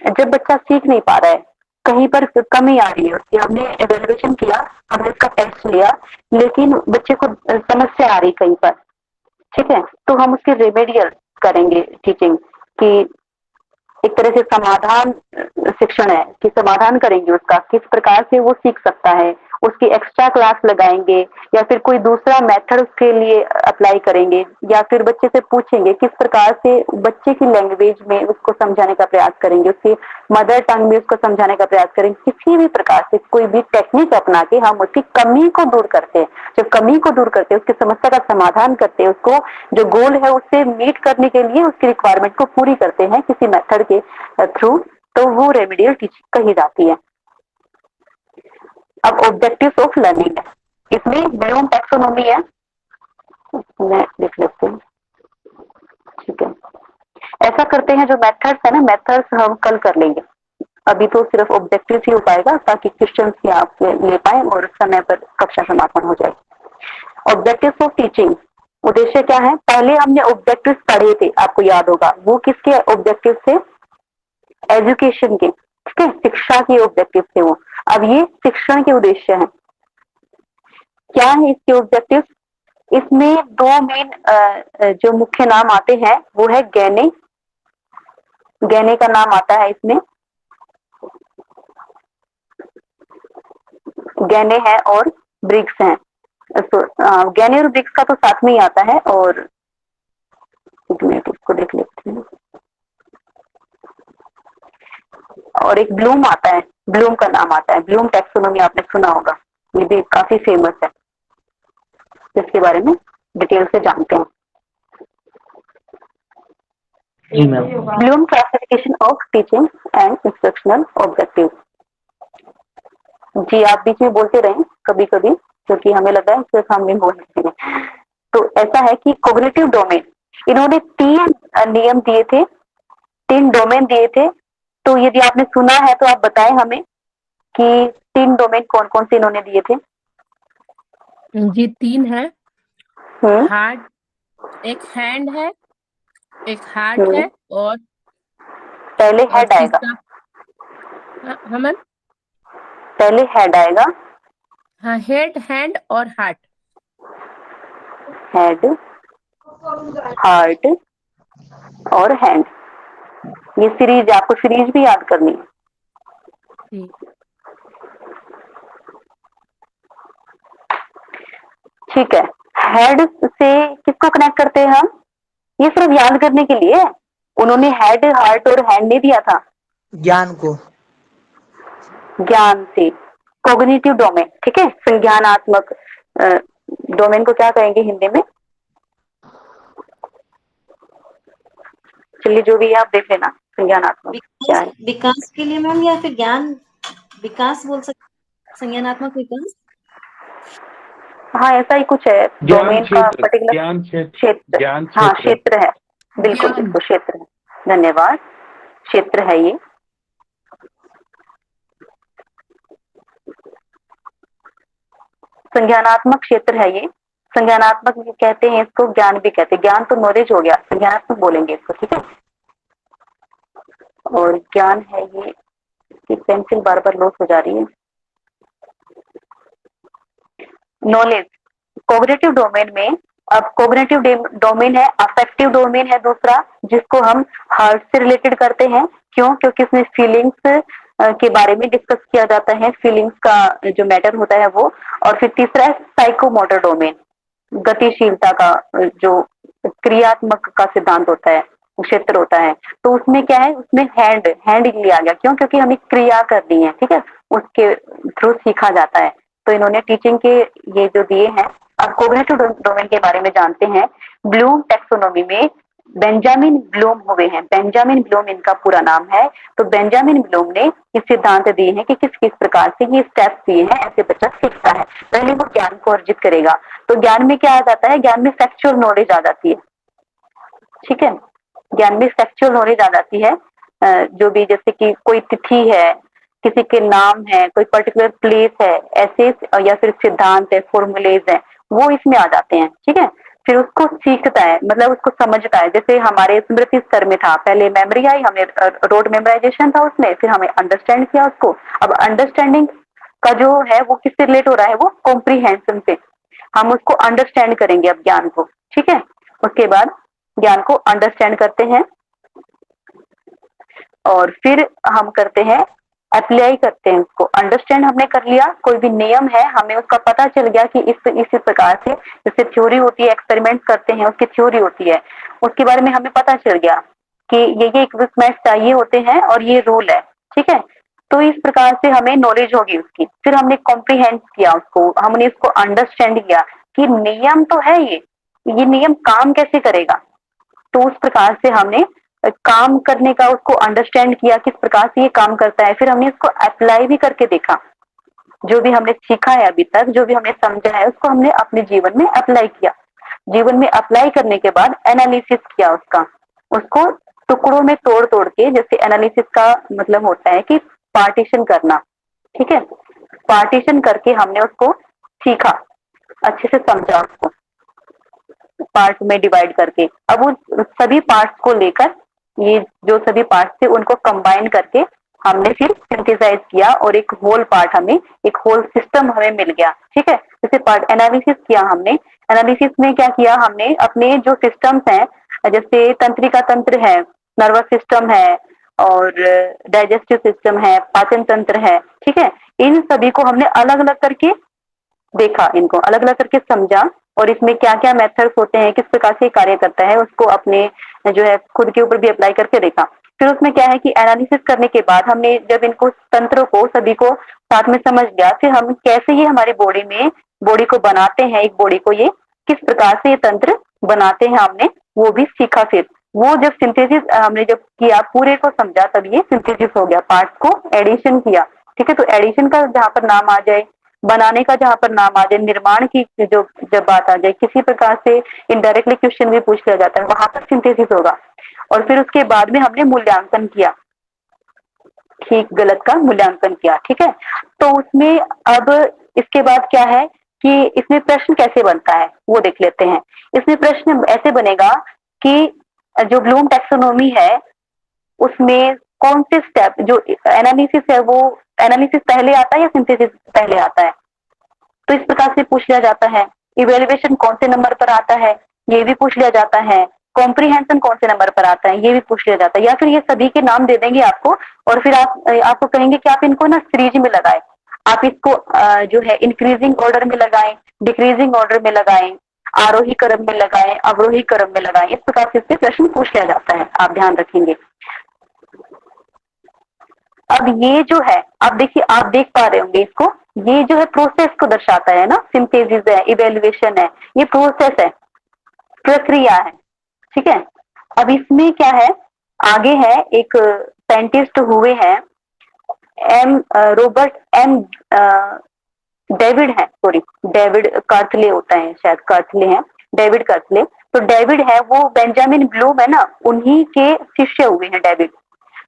जब बच्चा सीख नहीं पा रहा है, कहीं पर कमी आ रही है उसकी, हमने एवेल्युएशन किया, हमने उसका टेस्ट लिया, लेकिन बच्चे को समस्या आ रही कहीं पर, ठीक है, तो हम उसके रेमेडियल करेंगे टीचिंग, कि एक तरह से समाधान शिक्षण है कि समाधान करेंगे उसका, किस प्रकार से वो सीख सकता है, उसकी एक्स्ट्रा क्लास लगाएंगे या फिर कोई दूसरा मेथड उसके लिए अप्लाई करेंगे, या फिर बच्चे से पूछेंगे किस प्रकार से बच्चे की लैंग्वेज में उसको समझाने का प्रयास करेंगे, उसकी मदर टंग में उसको समझाने का प्रयास करेंगे। किसी भी प्रकार से कोई भी टेक्निक अपना के हम उसकी कमी को दूर करते हैं। जब कमी को दूर करते हैं, उसकी समस्या का समाधान करते हैं, उसको जो गोल है उससे मीट करने के लिए उसकी रिक्वायरमेंट को पूरी करते हैं किसी मेथड के थ्रू, तो वो रेमेडियल टीचिंग कही जाती है। अब ऑब्जेक्टिव्स ऑफ लर्निंग है, इसमें ब्लूम टैक्सोनॉमी है, मैं लिख लेती हूँ। ठीक है, ऐसा करते हैं, जो मेथड्स है ना, मेथड्स हम कल कर लेंगे, अभी तो सिर्फ ऑब्जेक्टिव ही हो पाएगा ताकि क्वेश्चंस ही आप ले पाए और समय पर कक्षा समापन हो जाए। ऑब्जेक्टिव्स ऑफ टीचिंग, उद्देश्य क्या है? पहले हमने ऑब्जेक्टिव्स पढ़े थे, आपको याद होगा, वो किसके ऑब्जेक्टिव थे? एजुकेशन के, ठीक है, शिक्षा के ऑब्जेक्टिव थे वो। अब ये शिक्षण के उद्देश्य हैं। क्या है इसके ऑब्जेक्टिव? इसमें दो मेन जो मुख्य नाम आते हैं वो है गैने, गैने का नाम आता है इसमें, गैने है और ब्रिक्स हैं। तो गैने और ब्रिक्स का तो साथ में ही आता है, और एक मिनट इसको देख लेते हैं। और एक ब्लूम आता है, ब्लूम का नाम आता है, ब्लूम टैक्सोनॉमी आपने सुना होगा, ये भी काफी फेमस है, इसके बारे में डिटेल से जानते हैं। Bloom classification of teaching and instructional objective. जी आप बीच में बोलते रहे कभी कभी, क्योंकि हमें लगा है सिर्फ हम भी बोल सकते हैं। तो ऐसा है कि कोग्निटिव डोमेन, इन्होंने 3 नियम दिए थे, 3 डोमेन दिए थे। तो यदि आपने सुना है तो आप बताएं हमें कि 3 डोमेन कौन कौन से इन्होंने दिए थे। जी 3 है, हम्म हार्ट, एक हैंड है, एक हार्ट हम्म है, और पहले हेड आएगा, तीसरा हमन, पहले हेड आएगा, हाँ, हेड, हैंड और हार्ट। हेड, हार्ट और हैंड। ये सीरीज, आपको सीरीज भी याद करनी है। ठीक, ठीक है, हेड से किसको कनेक्ट करते हैं हम? ये सिर्फ याद करने के लिए, उन्होंने हेड, हार्ट और हैंड नहीं दिया था, ज्ञान को, ज्ञान से। कोग्निटिव डोमेन, ठीक है, संज्ञानात्मक डोमेन को क्या कहेंगे हिंदी में? चलिए जो भी है आप देख लेना, संज्ञानात्मक क्या है। विकास के लिए मैम, या फिर ज्ञान विकास बोल सकते, संज्ञानात्मक विकास। हाँ ऐसा ही कुछ है, ज्ञान डोमेन का क्षेत्र, पर्टिकुलर ज्ञान क्षेत्र, क्षेत्र, ज्ञान हाँ क्षेत्र। क्षेत्र है, बिल्कुल ज्ञान। बिल्कुल क्षेत्र है, धन्यवाद, क्षेत्र है ये। संज्ञानात्मक क्षेत्र है ये, संज्ञानात्मक भी कहते हैं इसको, ज्ञान भी कहते हैं। ज्ञान तो नॉलेज हो गया, संज्ञानात्मक बोलेंगे इसको, ठीक है। और ज्ञान है ये, कि पेंसिल बार बार लॉस हो जा रही है। नॉलेज, कोग्निटिव डोमेन में, अब कोग्निटिव डोमेन है, अफेक्टिव डोमेन है दूसरा, जिसको हम हार्ट से रिलेटेड करते हैं। क्यों? क्योंकि इसमें फीलिंग्स के बारे में डिस्कस किया जाता है, फीलिंग्स का जो मैटर होता है वो। और फिर तीसरा है साइकोमोटर डोमेन, गतिशीलता का जो क्रियात्मक का सिद्धांत होता है, क्षेत्र होता है। तो उसमें क्या है, उसमें हैंड, हैंड लिया गया, क्यों? क्योंकि हमें क्रिया करनी है, ठीक है, उसके थ्रू सीखा जाता है। तो इन्होंने टीचिंग के ये जो दिए हैं। अब कोग्निटिव डोमेन के बारे में जानते हैं। ब्लूम टैक्सोनॉमी में बेंजामिन ब्लूम हुए हैं, बेंजामिन ब्लूम इनका पूरा नाम है। तो बेंजामिन ब्लूम ने ये सिद्धांत दिए हैं कि किस किस प्रकार से ये स्टेप्स दिए हैं, ऐसे बच्चा सीखता है। पहले वो ज्ञान को अर्जित करेगा। तो ज्ञान में क्या आ जाता है? ज्ञान में फैक्चुअल नॉलेज आ जाती है, ठीक है, ज्ञान में फैक्चुअल नॉलेज आ जाती है। जो भी, जैसे कि कोई तिथि है, किसी के नाम है, कोई पर्टिकुलर प्लेस है, ऐसे, या फिर सिद्धांत है, फॉर्मूलेज है, वो इसमें आ जाते हैं, ठीक है। फिर उसको सीखता है, मतलब उसको समझता है। जैसे हमारे स्मृति स्तर में था, पहले मेमोरी आई, हमें रोड मेमोराइजेशन था उसमें, फिर हमें अंडरस्टैंड किया उसको। अब अंडरस्टैंडिंग का जो है वो किससे रिलेट हो रहा है? वो कॉम्प्रीहेंशन से। हम उसको अंडरस्टैंड करेंगे अब ज्ञान को, ठीक है। उसके बाद ज्ञान को अंडरस्टैंड करते हैं। और फिर हम करते हैं अप्लाई करते हैं उसको। अंडरस्टैंड हमने कर लिया, कोई भी नियम है हमें उसका पता चल गया कि इस प्रकार से जैसे थ्योरी होती है, एक्सपेरिमेंट करते हैं उसकी थ्योरी होती है, उसके बारे में हमें पता चल गया कि ये इक्विपमेंट चाहिए होते हैं और ये रूल है, ठीक है। तो इस प्रकार से हमें नॉलेज होगी उसकी। फिर हमने कॉम्प्रीहेंड किया उसको, हमने इसको अंडरस्टैंड किया कि नियम तो है ये नियम काम कैसे करेगा। तो उस प्रकार से हमने काम करने का उसको अंडरस्टैंड किया किस प्रकार से ये काम करता है। फिर हमने इसको अप्लाई भी करके देखा, जो भी हमने सीखा है अभी तक, जो भी हमने समझा है उसको हमने अपने जीवन में अप्लाई किया। जीवन में अप्लाई करने के बाद एनालिसिस किया उसका, उसको टुकड़ों में तोड़ तोड़ के, जैसे एनालिसिस का मतलब होता है कि पार्टीशन करना, ठीक है। पार्टीशन करके हमने उसको सीखा, अच्छे से समझा उसको, पार्ट में डिवाइड करके। अब उन सभी पार्ट्स को लेकर, ये जो सभी पार्ट्स थे उनको कंबाइन करके हमने फिर सिंथेसाइज किया और एक होल पार्ट हमें, एक होल सिस्टम हमें मिल गया, ठीक है। जैसे पार्ट एनालिसिस किया हमने, एनालिसिस में क्या किया हमने, अपने जो सिस्टम्स हैं, जैसे तंत्रिका तंत्र है, नर्वस सिस्टम है और डाइजेस्टिव सिस्टम है, पाचन तंत्र है, ठीक है। इन सभी को हमने अलग अलग करके देखा, इनको अलग अलग करके समझा और इसमें क्या क्या मेथड्स होते हैं, किस प्रकार से कार्य करता है, उसको अपने जो है खुद के ऊपर भी अप्लाई करके देखा। फिर उसमें क्या है कि एनालिसिस करने के बाद हमने जब इनको तंत्रों को सभी को साथ में समझ गया, फिर हम कैसे ये हमारी बॉडी में बॉडी को बनाते हैं, एक बॉडी को ये किस प्रकार से ये तंत्र बनाते हैं हमने वो भी सीखा। फिर वो जब सिंथेसिस हमने जब किया, पूरे को समझा, तब ये सिंथेसिस हो गया, पार्ट्स को एडिशन किया, ठीक है। तो एडिशन का जहाँ पर नाम आ जाए, बनाने का जहाँ पर नाम आ जाए, निर्माण की जो जब बात आ जाए, किसी प्रकार से इनडायरेक्टली क्वेश्चन भी पूछ लिया जाता है, वहां पर सिंथेसिस होगा। और फिर उसके बाद में हमने मूल्यांकन किया, ठीक गलत का मूल्यांकन किया, ठीक है। तो उसमें अब इसके बाद क्या है कि इसमें प्रश्न कैसे बनता है वो देख लेते हैं। इसमें प्रश्न ऐसे बनेगा कि जो ब्लूम टैक्सोनॉमी है उसमें कौन से स्टेप, जो एनालिसिस है वो एनालिसिस पहले आता है या सिंथेसिस पहले आता है, तो इस प्रकार से पूछ लिया जाता है। इवेल्युएशन कौन से नंबर पर आता है ये भी पूछ लिया जाता है। कॉम्प्रीहेंशन कौन से नंबर पर आता है ये भी पूछ लिया जाता है। या फिर ये सभी के नाम दे देंगे आपको और फिर आपको कहेंगे कि आप इनको ना सीरीज में लगाएं, आप इसको जो है इंक्रीजिंग ऑर्डर में लगाएं, डिक्रीजिंग ऑर्डर में लगाएं, आरोही क्रम में लगाएं, अवरोही क्रम में लगाएं। इस प्रकार से इससे प्रश्न पूछ लिया जाता है, आप ध्यान रखेंगे। अब ये जो है, आप देखिए, आप देख पा रहे होंगे इसको, ये जो है प्रोसेस को दर्शाता है ना, सिंथेसिस है, इवेल्युएशन है, ये प्रोसेस है, प्रक्रिया है, ठीक है। अब इसमें क्या है, आगे है एक साइंटिस्ट हुए हैं रॉबर्ट एम डेविड है, सॉरी डेविड कार्थले होता है, शायद कार्थले है, डेविड कार्थले। तो डेविड है वो बेंजामिन ब्लूम है ना, उन्हीं के शिष्य हुए हैं डेविड।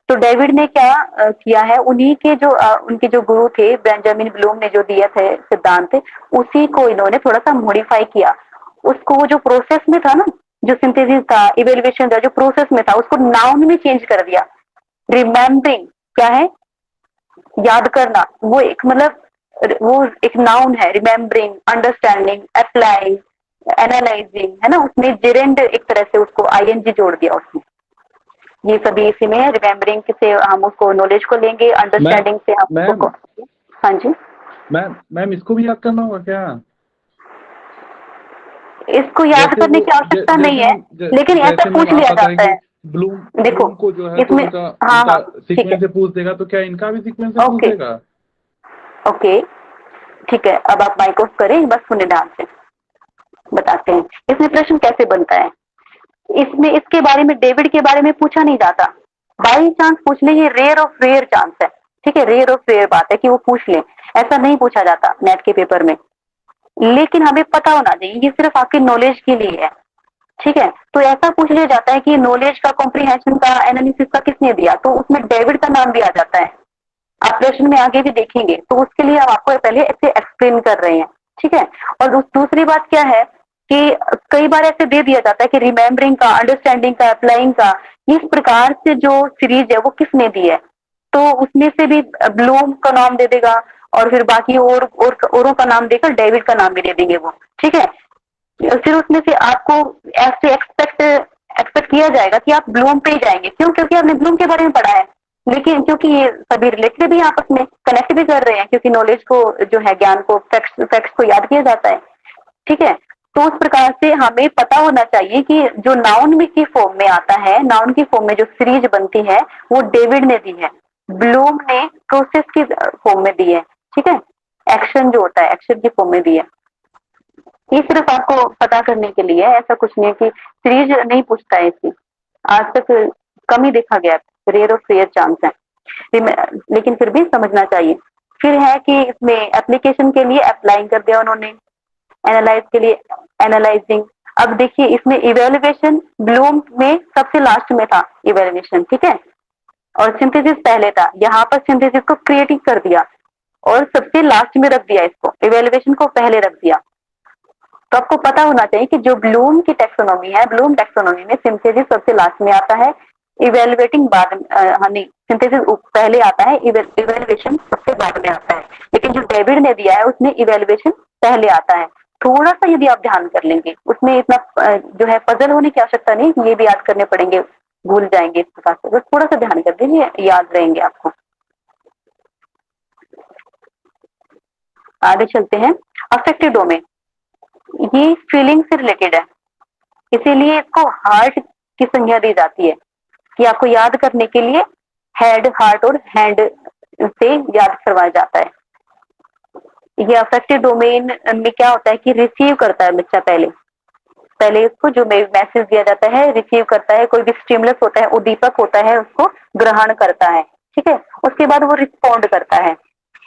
तो डेविड ने क्या किया है, उन्हीं के जो उनके जो गुरु थे बेंजामिन ब्लूम ने जो दिया थे सिद्धांत, उसी को इन्होंने थोड़ा सा मॉडिफाई किया। उसको वो जो प्रोसेस में था ना, जो सिंथेसिस था, इवेल्युएशन था, जो प्रोसेस में था, उसको नाउन में चेंज कर दिया। रिमेम्बरिंग क्या है, याद करना, वो एक मतलब वो एक नाउन है। रिमेम्बरिंग, अंडरस्टैंडिंग, अप्लाइंग, एनालाइजिंग, है ना, उसमें जेरेंड एक तरह से उसको आईएनजी जोड़ दिया उसमें। ये सभी इसी में है। रिमेम्बरिंग से हम उसको नॉलेज को लेंगे, अंडरस्टैंडिंग से हम उसको, हाँ जी मैम इसको भी याद करना होगा क्या? इसको याद करने की आवश्यकता नहीं है, लेकिन ऐसा पूछ लिया जाता है। ब्लूम देखो को जो है इसमें, तो हाँ हाँ सीक्वेंस से पूछ देगा, तो क्या इनका भी सीक्वेंस से पूछ देगा? ओके ठीक है, अब आप माइक ऑफ करें, बस सुने ध्यान से बताते हैं इसमें प्रश्न कैसे बनता है। इसमें इसके बारे में, डेविड के बारे में पूछा नहीं जाता, बाई चांस पूछ ले, ये रेयर ऑफ रेयर चांस है, ठीक है, रेयर ऑफ रेयर बात है कि वो पूछ ले, ऐसा नहीं पूछा जाता नेट के पेपर में। लेकिन हमें पता होना चाहिए, ये सिर्फ आपकी नॉलेज के लिए है, ठीक है। तो ऐसा पूछ लिया जाता है कि नॉलेज का, कॉम्प्रीहेंशन का, एनालिसिस का किसने दिया, तो उसमें डेविड का नाम भी आ जाता है। आप प्रश्न में आगे भी देखेंगे, तो उसके लिए हम आपको पहले ऐसे एक्सप्लेन कर रहे हैं, ठीक है। और दूसरी बात क्या है कि कई बार ऐसे दे दिया जाता है कि रिमेम्बरिंग का, अंडरस्टैंडिंग का, अप्लाइंग का, इस प्रकार से जो सीरीज है वो किसने दी है, तो उसमें से भी ब्लूम का नाम दे देगा और फिर बाकी औरों का नाम देकर डेविड का नाम भी दे देंगे वो, ठीक है। फिर उसमें से आपको ऐसे एक्सपेक्ट किया जाएगा कि आप ब्लूम पे ही जाएंगे, क्यों, क्योंकि आपने ब्लूम के बारे में पढ़ा है, लेकिन क्योंकि ये सभी रिलेटेड भी आपस में कनेक्ट भी कर रहे हैं, क्योंकि नॉलेज को जो है, ज्ञान को, फैक्ट्स को याद किया जाता है, ठीक है। तो उस प्रकार से हमें पता होना चाहिए कि जो नाउन में की फॉर्म में आता है, नाउन की फॉर्म में जो सीरीज बनती है वो डेविड ने दी है, ब्लूम ने प्रोसेस की फॉर्म में दी है, ठीक है। एक्शन जो होता है एक्शन की फॉर्म में दी है। ये सिर्फ आपको पता करने के लिए है, ऐसा कुछ नहीं है कि सीरीज नहीं पूछता है इसकी, आज तक कम ही देखा गया, रेयर ऑफ रेयर चांस है, लेकिन फिर भी समझना चाहिए। फिर है कि इसमें एप्लीकेशन के लिए अप्लाइंग कर दिया उन्होंने, एनालाइज के लिए एनालाइजिंग। अब देखिए इसमें इवेल्युएशन ब्लूम में सबसे लास्ट में था इवेल्युएशन, ठीक है, और सिंथेसिस पहले था। यहाँ पर सिंथेसिस को क्रिएटिव कर दिया और सबसे लास्ट में रख दिया, इसको इवेल्युएशन को पहले रख दिया। तो आपको पता होना चाहिए कि जो ब्लूम की टेक्सोनॉमी है, ब्लूम टेक्सोनॉमी में सिंथेसिस सबसे लास्ट में आता है, इवेल्युएटिंग बाद नहीं, सिंथेसिस पहले आता है, इवेल्युएशन सबसे बाद में आता है। लेकिन जो डेविड ने दिया है उसमें इवेल्युएशन पहले आता है। थोड़ा सा यदि आप ध्यान कर लेंगे, उसमें इतना जो है पजल होने की आवश्यकता नहीं, ये भी याद करने पड़ेंगे, भूल जाएंगे इस प्रकार से, बस थोड़ा सा ध्यान कर दीजिए, याद रहेंगे आपको। आगे चलते हैं। अफेक्टिव डोमेन, ये फीलिंग से रिलेटेड है, इसीलिए इसको हार्ट की संज्ञा दी जाती है, कि आपको याद करने के लिए हेड, हार्ट और हैंड से याद करवाया जाता है। ये अफेक्टिव डोमेन में क्या होता है कि रिसीव करता है बच्चा, पहले पहले इसको जो मैसेज दिया जाता है रिसीव करता है, कोई भी स्टिमुलस होता है, उद्दीपक होता है, उसको ग्रहण करता है, ठीक है। उसके बाद वो रिस्पॉन्ड करता है,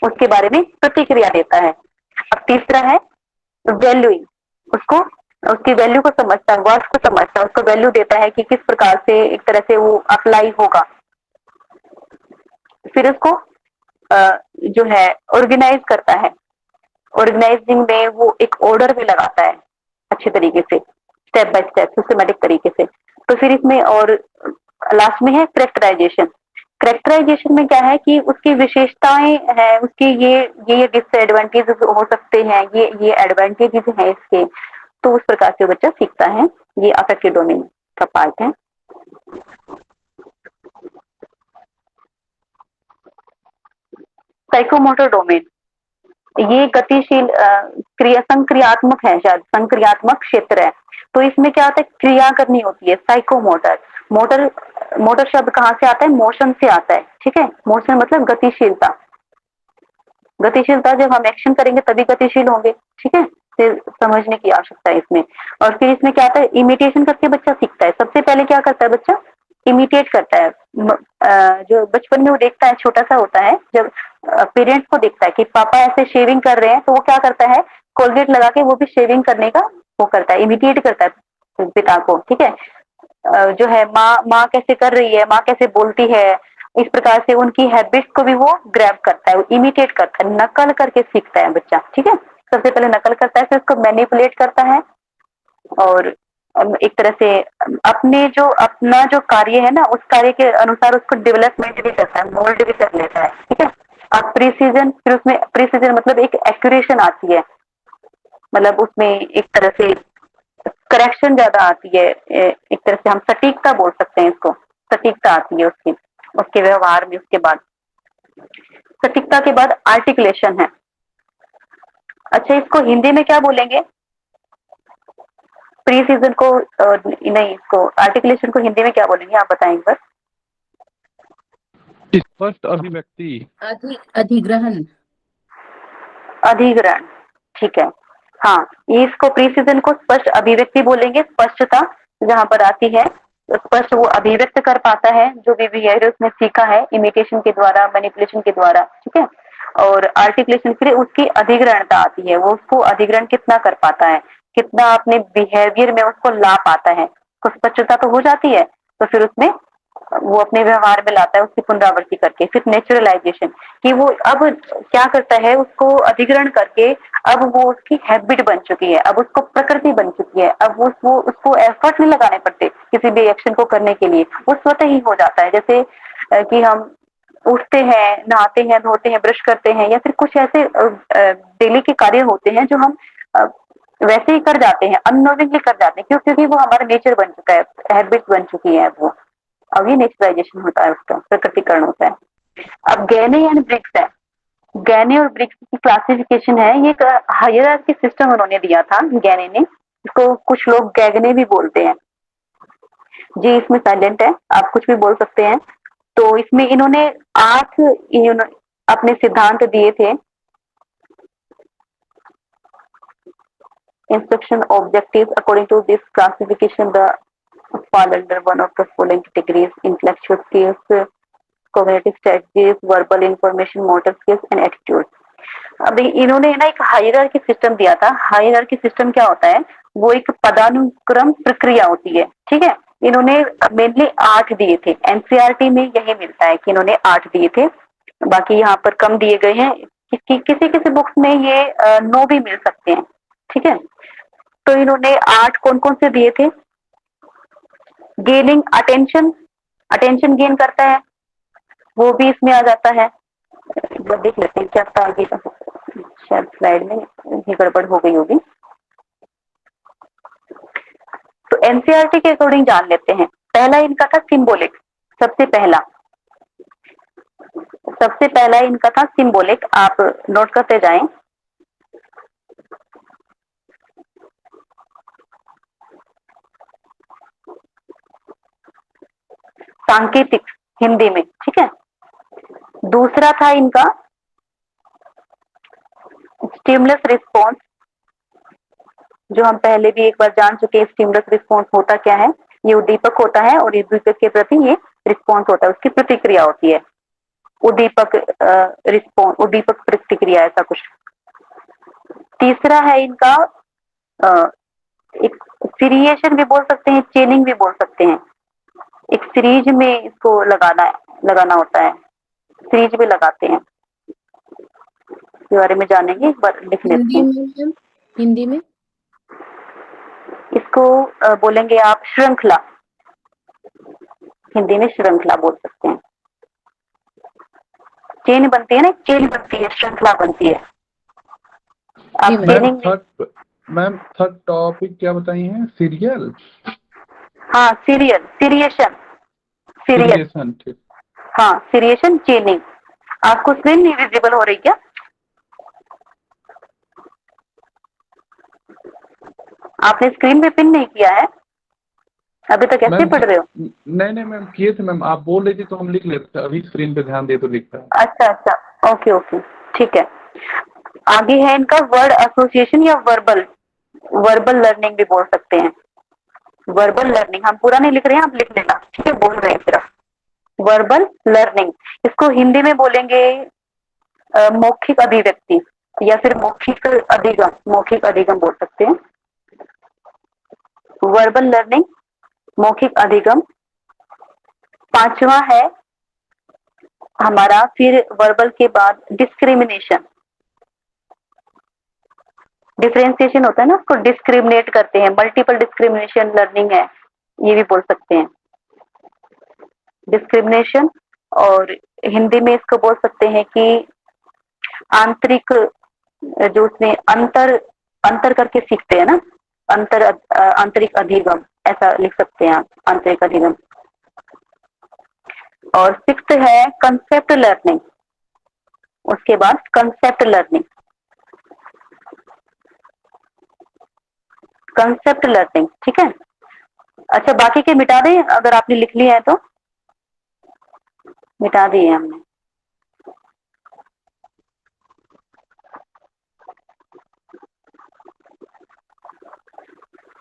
उसके बारे में प्रतिक्रिया देता है। अब तीसरा है वैल्यूइंग, उसको उसकी वैल्यू को समझता है, वर्ड्स को समझता है, उसको वैल्यू देता है कि किस प्रकार से एक तरह से वो अप्लाई होगा। फिर उसको जो है ऑर्गेनाइज करता है, ऑर्गेनाइजिंग में वो एक ऑर्डर में लगाता है अच्छे तरीके से, स्टेप बाय स्टेप सिस्टमेटिक तरीके से। तो फिर इसमें और लास्ट में है करेक्टराइजेशन। करेक्टराइजेशन में क्या है कि उसकी विशेषताएं हैं, उसके ये डिसएडवांटेज हो सकते हैं, ये एडवांटेजेस हैं इसके, तो उस प्रकार से बच्चा सीखता है। ये अफेक्टिव डोमेन का पार्ट है। साइकोमोटर डोमेन, ये गतिशील क्रिया संक्रियात्मक है, शायद संक्रियात्मक क्षेत्र है। तो इसमें क्या होता है, क्रिया करनी होती है। साइकोमोटर, मोटर मोटर शब्द कहाँ से आता है, मोशन से आता है, ठीक है। मोशन मतलब गतिशीलता, गतिशीलता जब हम एक्शन करेंगे तभी गतिशील होंगे, ठीक है। फिर समझने की आवश्यकता है इसमें। और फिर इसमें क्या आता है, इमिटेशन करके बच्चा सीखता है। सबसे पहले क्या करता है बच्चा, इमिटेट करता है। जो बचपन में वो देखता है, छोटा सा होता है, जब पेरेंट्स को देखता है कि पापा ऐसे शेविंग कर रहे हैं, तो वो क्या करता है, कोलगेट लगा के वो भी शेविंग करने का वो करता है, इमिटेट करता है पिता को, ठीक है। जो है माँ माँ कैसे कर रही है, माँ कैसे बोलती है, इस प्रकार से उनकी हैबिट्स को भी वो ग्रैब करता है, वो इमिटेट करता है, नकल करके सीखता है बच्चा, ठीक है। सबसे पहले नकल करता है, फिर उसको मैनिपुलेट करता है, और एक तरह से अपना जो कार्य है ना, उस कार्य के अनुसार उसको डेवलपमेंट भी करता है, मोल्ड भी कर लेता है, ठीक है। अब प्रिसीजन, फिर उसमें प्रिसीजन मतलब एक एक्यूरेशन आती है, मतलब उसमें एक तरह से करेक्शन ज्यादा आती है, एक तरह से हम सटीकता बोल सकते हैं इसको, सटीकता आती है उसकी, उसके व्यवहार में। उसके बाद सटीकता के बाद आर्टिकुलेशन है। अच्छा, इसको हिंदी में क्या बोलेंगे, प्री सीजन को नहीं, इसको आर्टिकुलेशन को हिंदी में क्या बोलेंगे, आप बताएं एक बार। स्पष्ट अभिव्यक्ति, अधिग्रहण, अधिग्रहण, ठीक है। हाँ, ये इसको प्री सीजन को स्पष्ट अभिव्यक्ति बोलेंगे। स्पष्टता जहां पर आती है, स्पष्ट वो अभिव्यक्त कर पाता है जो भी बिहेवियर उसने सीखा है इमिटेशन के द्वारा, मैनिपुलेशन के द्वारा, ठीक है। और आर्टिकुलेशन फिर उसकी अधिग्रहणता आती है, वो उसको अधिग्रहण कितना कर पाता है, कितना अपने बिहेवियर में उसको ला पाता है। तो स्पष्टता तो हो जाती है, तो फिर उसमें वो अपने व्यवहार में लाता है उसकी पुनरावृत्ति करके। फिर नेचुरलाइजेशन, कि वो अब क्या करता है, उसको अधिग्रहण करके अब वो उसकी हैबिट बन चुकी है, अब उसको प्रकृति बन चुकी है, अब वो उसको एफर्ट नहीं लगाने पड़ते किसी भी एक्शन को करने के लिए, वो स्वतः ही हो जाता है। जैसे कि हम उठते हैं, नहाते हैं, धोते हैं, ब्रश करते हैं, या फिर कुछ ऐसे डेली के कार्य होते हैं जो हम वैसे ही कर जाते हैं, अननोविंगली कर जाते हैं। क्यों? क्योंकि वो हमारा नेचर बन चुका है, हैबिट बन चुकी है वो। अब ये नेचुरलाइजेशन होता है, उसका प्रकृतिकरण होता है। अब गैने एंड ब्रिक्स है, गैने और ब्रिक्स की क्लासिफिकेशन है, ये एक हायरार्की सिस्टम उन्होंने दिया था गैने ने, इसको कुछ लोग गैगने भी बोलते हैं जी, इसमें साइलेंट है, आप कुछ भी बोल सकते हैं। तो इसमें इन्होंने 8 अपने सिद्धांत दिए थे, instruction objectives. According to this classification, the fall under one of the following categories: intellectual skills, cognitive strategies, verbal information, motor skills and attitude. अभी इन्होंने ना एक हायरार्की सिस्टम दिया था। हायरार्की सिस्टम क्या होता है, वो एक पदानुक्रम प्रक्रिया होती है, ठीक है। इन्होंने मेनली 8 दिए थे, एनसीईआरटी में यही मिलता है कि इन्होंने 8 दिए थे, बाकी यहाँ पर कम दिए गए हैं। किसी किसी बुक्स में ये 9 भी मिल सकते हैं, ठीक है। तो इन्होंने 8 कौन कौन से दिए थे? गेनिंग अटेंशन, अटेंशन गेन करता है, वो भी इसमें आ जाता है। देख लेते हैं क्या था आगे का, शायद स्लाइड में ये गड़बड़ हो गई होगी। तो एनसीईआरटी के अकॉर्डिंग जान लेते हैं। पहला इनका था सिंबोलिक, सबसे पहला इनका था सिंबोलिक, आप नोट करते जाएं। सांकेतिक हिंदी में, ठीक है। दूसरा था इनका स्टिमुलस रिस्पॉन्स, जो हम पहले भी एक बार जान चुके हैं। स्टिमुलस रिस्पॉन्स होता क्या है, ये उद्दीपक होता है और इस उद्दीपक के प्रति ये रिस्पॉन्स होता है, उसकी प्रतिक्रिया होती है। उद्दीपक रिस्पॉन्स, उद्दीपक प्रतिक्रिया, ऐसा कुछ। तीसरा है इनका एक सीरिएशन भी बोल सकते हैं, चेनिंग भी बोल सकते हैं। एक सीरीज में इसको लगाना होता है, सीरीज में लगाते हैं, इसके बारे में जानेंगे, एक बार लिख लेते हैं। हिंदी में इसको बोलेंगे आप श्रृंखला, हिंदी में श्रृंखला बोल सकते हैं। चेन बनती है ना, चेन बनती है, श्रृंखला बनती है। आप चेनिंग मैम थर्ड टॉपिक क्या बताई हैं? सीरियल, हाँ सीरियल, सीरिएशन, ठीक। हाँ सीरिएशन, चेनिंग। आपको स्क्रीन नहीं विजिबल हो रही क्या? आपने स्क्रीन पे पिन नहीं किया है अभी तक, कैसे पढ़ रहे हो? नहीं मैम किए थे मैम, आप बोल रही थी तो हम लिख लेते, अभी स्क्रीन पे ध्यान दे तो लिखता है। अच्छा, ओके, ठीक है। आगे है इनका वर्ड एसोसिएशन या वर्बल लर्निंग भी बोल सकते हैं। वर्बल लर्निंग हम पूरा नहीं लिख रहे हैं, आप लिख लेना, ठीक है, बोल रहे हैं सिर्फ। वर्बल लर्निंग, इसको हिंदी में बोलेंगे मौखिक अभिव्यक्ति या फिर मौखिक अधिगम बोल सकते हैं। वर्बल लर्निंग, मौखिक अधिगम। पांचवा है हमारा, फिर वर्बल के बाद डिस्क्रिमिनेशन, डिफरेंशिएशन होता है ना, उसको डिस्क्रिमिनेट करते हैं, मल्टीपल डिस्क्रिमिनेशन लर्निंग है, ये भी बोल सकते हैं डिस्क्रिमिनेशन। और हिंदी में इसको बोल सकते हैं कि आंतरिक, जो उसमें अंतर करके सीखते हैं ना, आंतरिक अधिगम, ऐसा लिख सकते हैं आप, आंतरिक अधिगम। और 6th है कंसेप्ट लर्निंग, उसके बाद कंसेप्ट लर्निंग, ठीक है। अच्छा, बाकी के मिटा दें, अगर आपने लिख लिया है तो मिटा दिए हमने।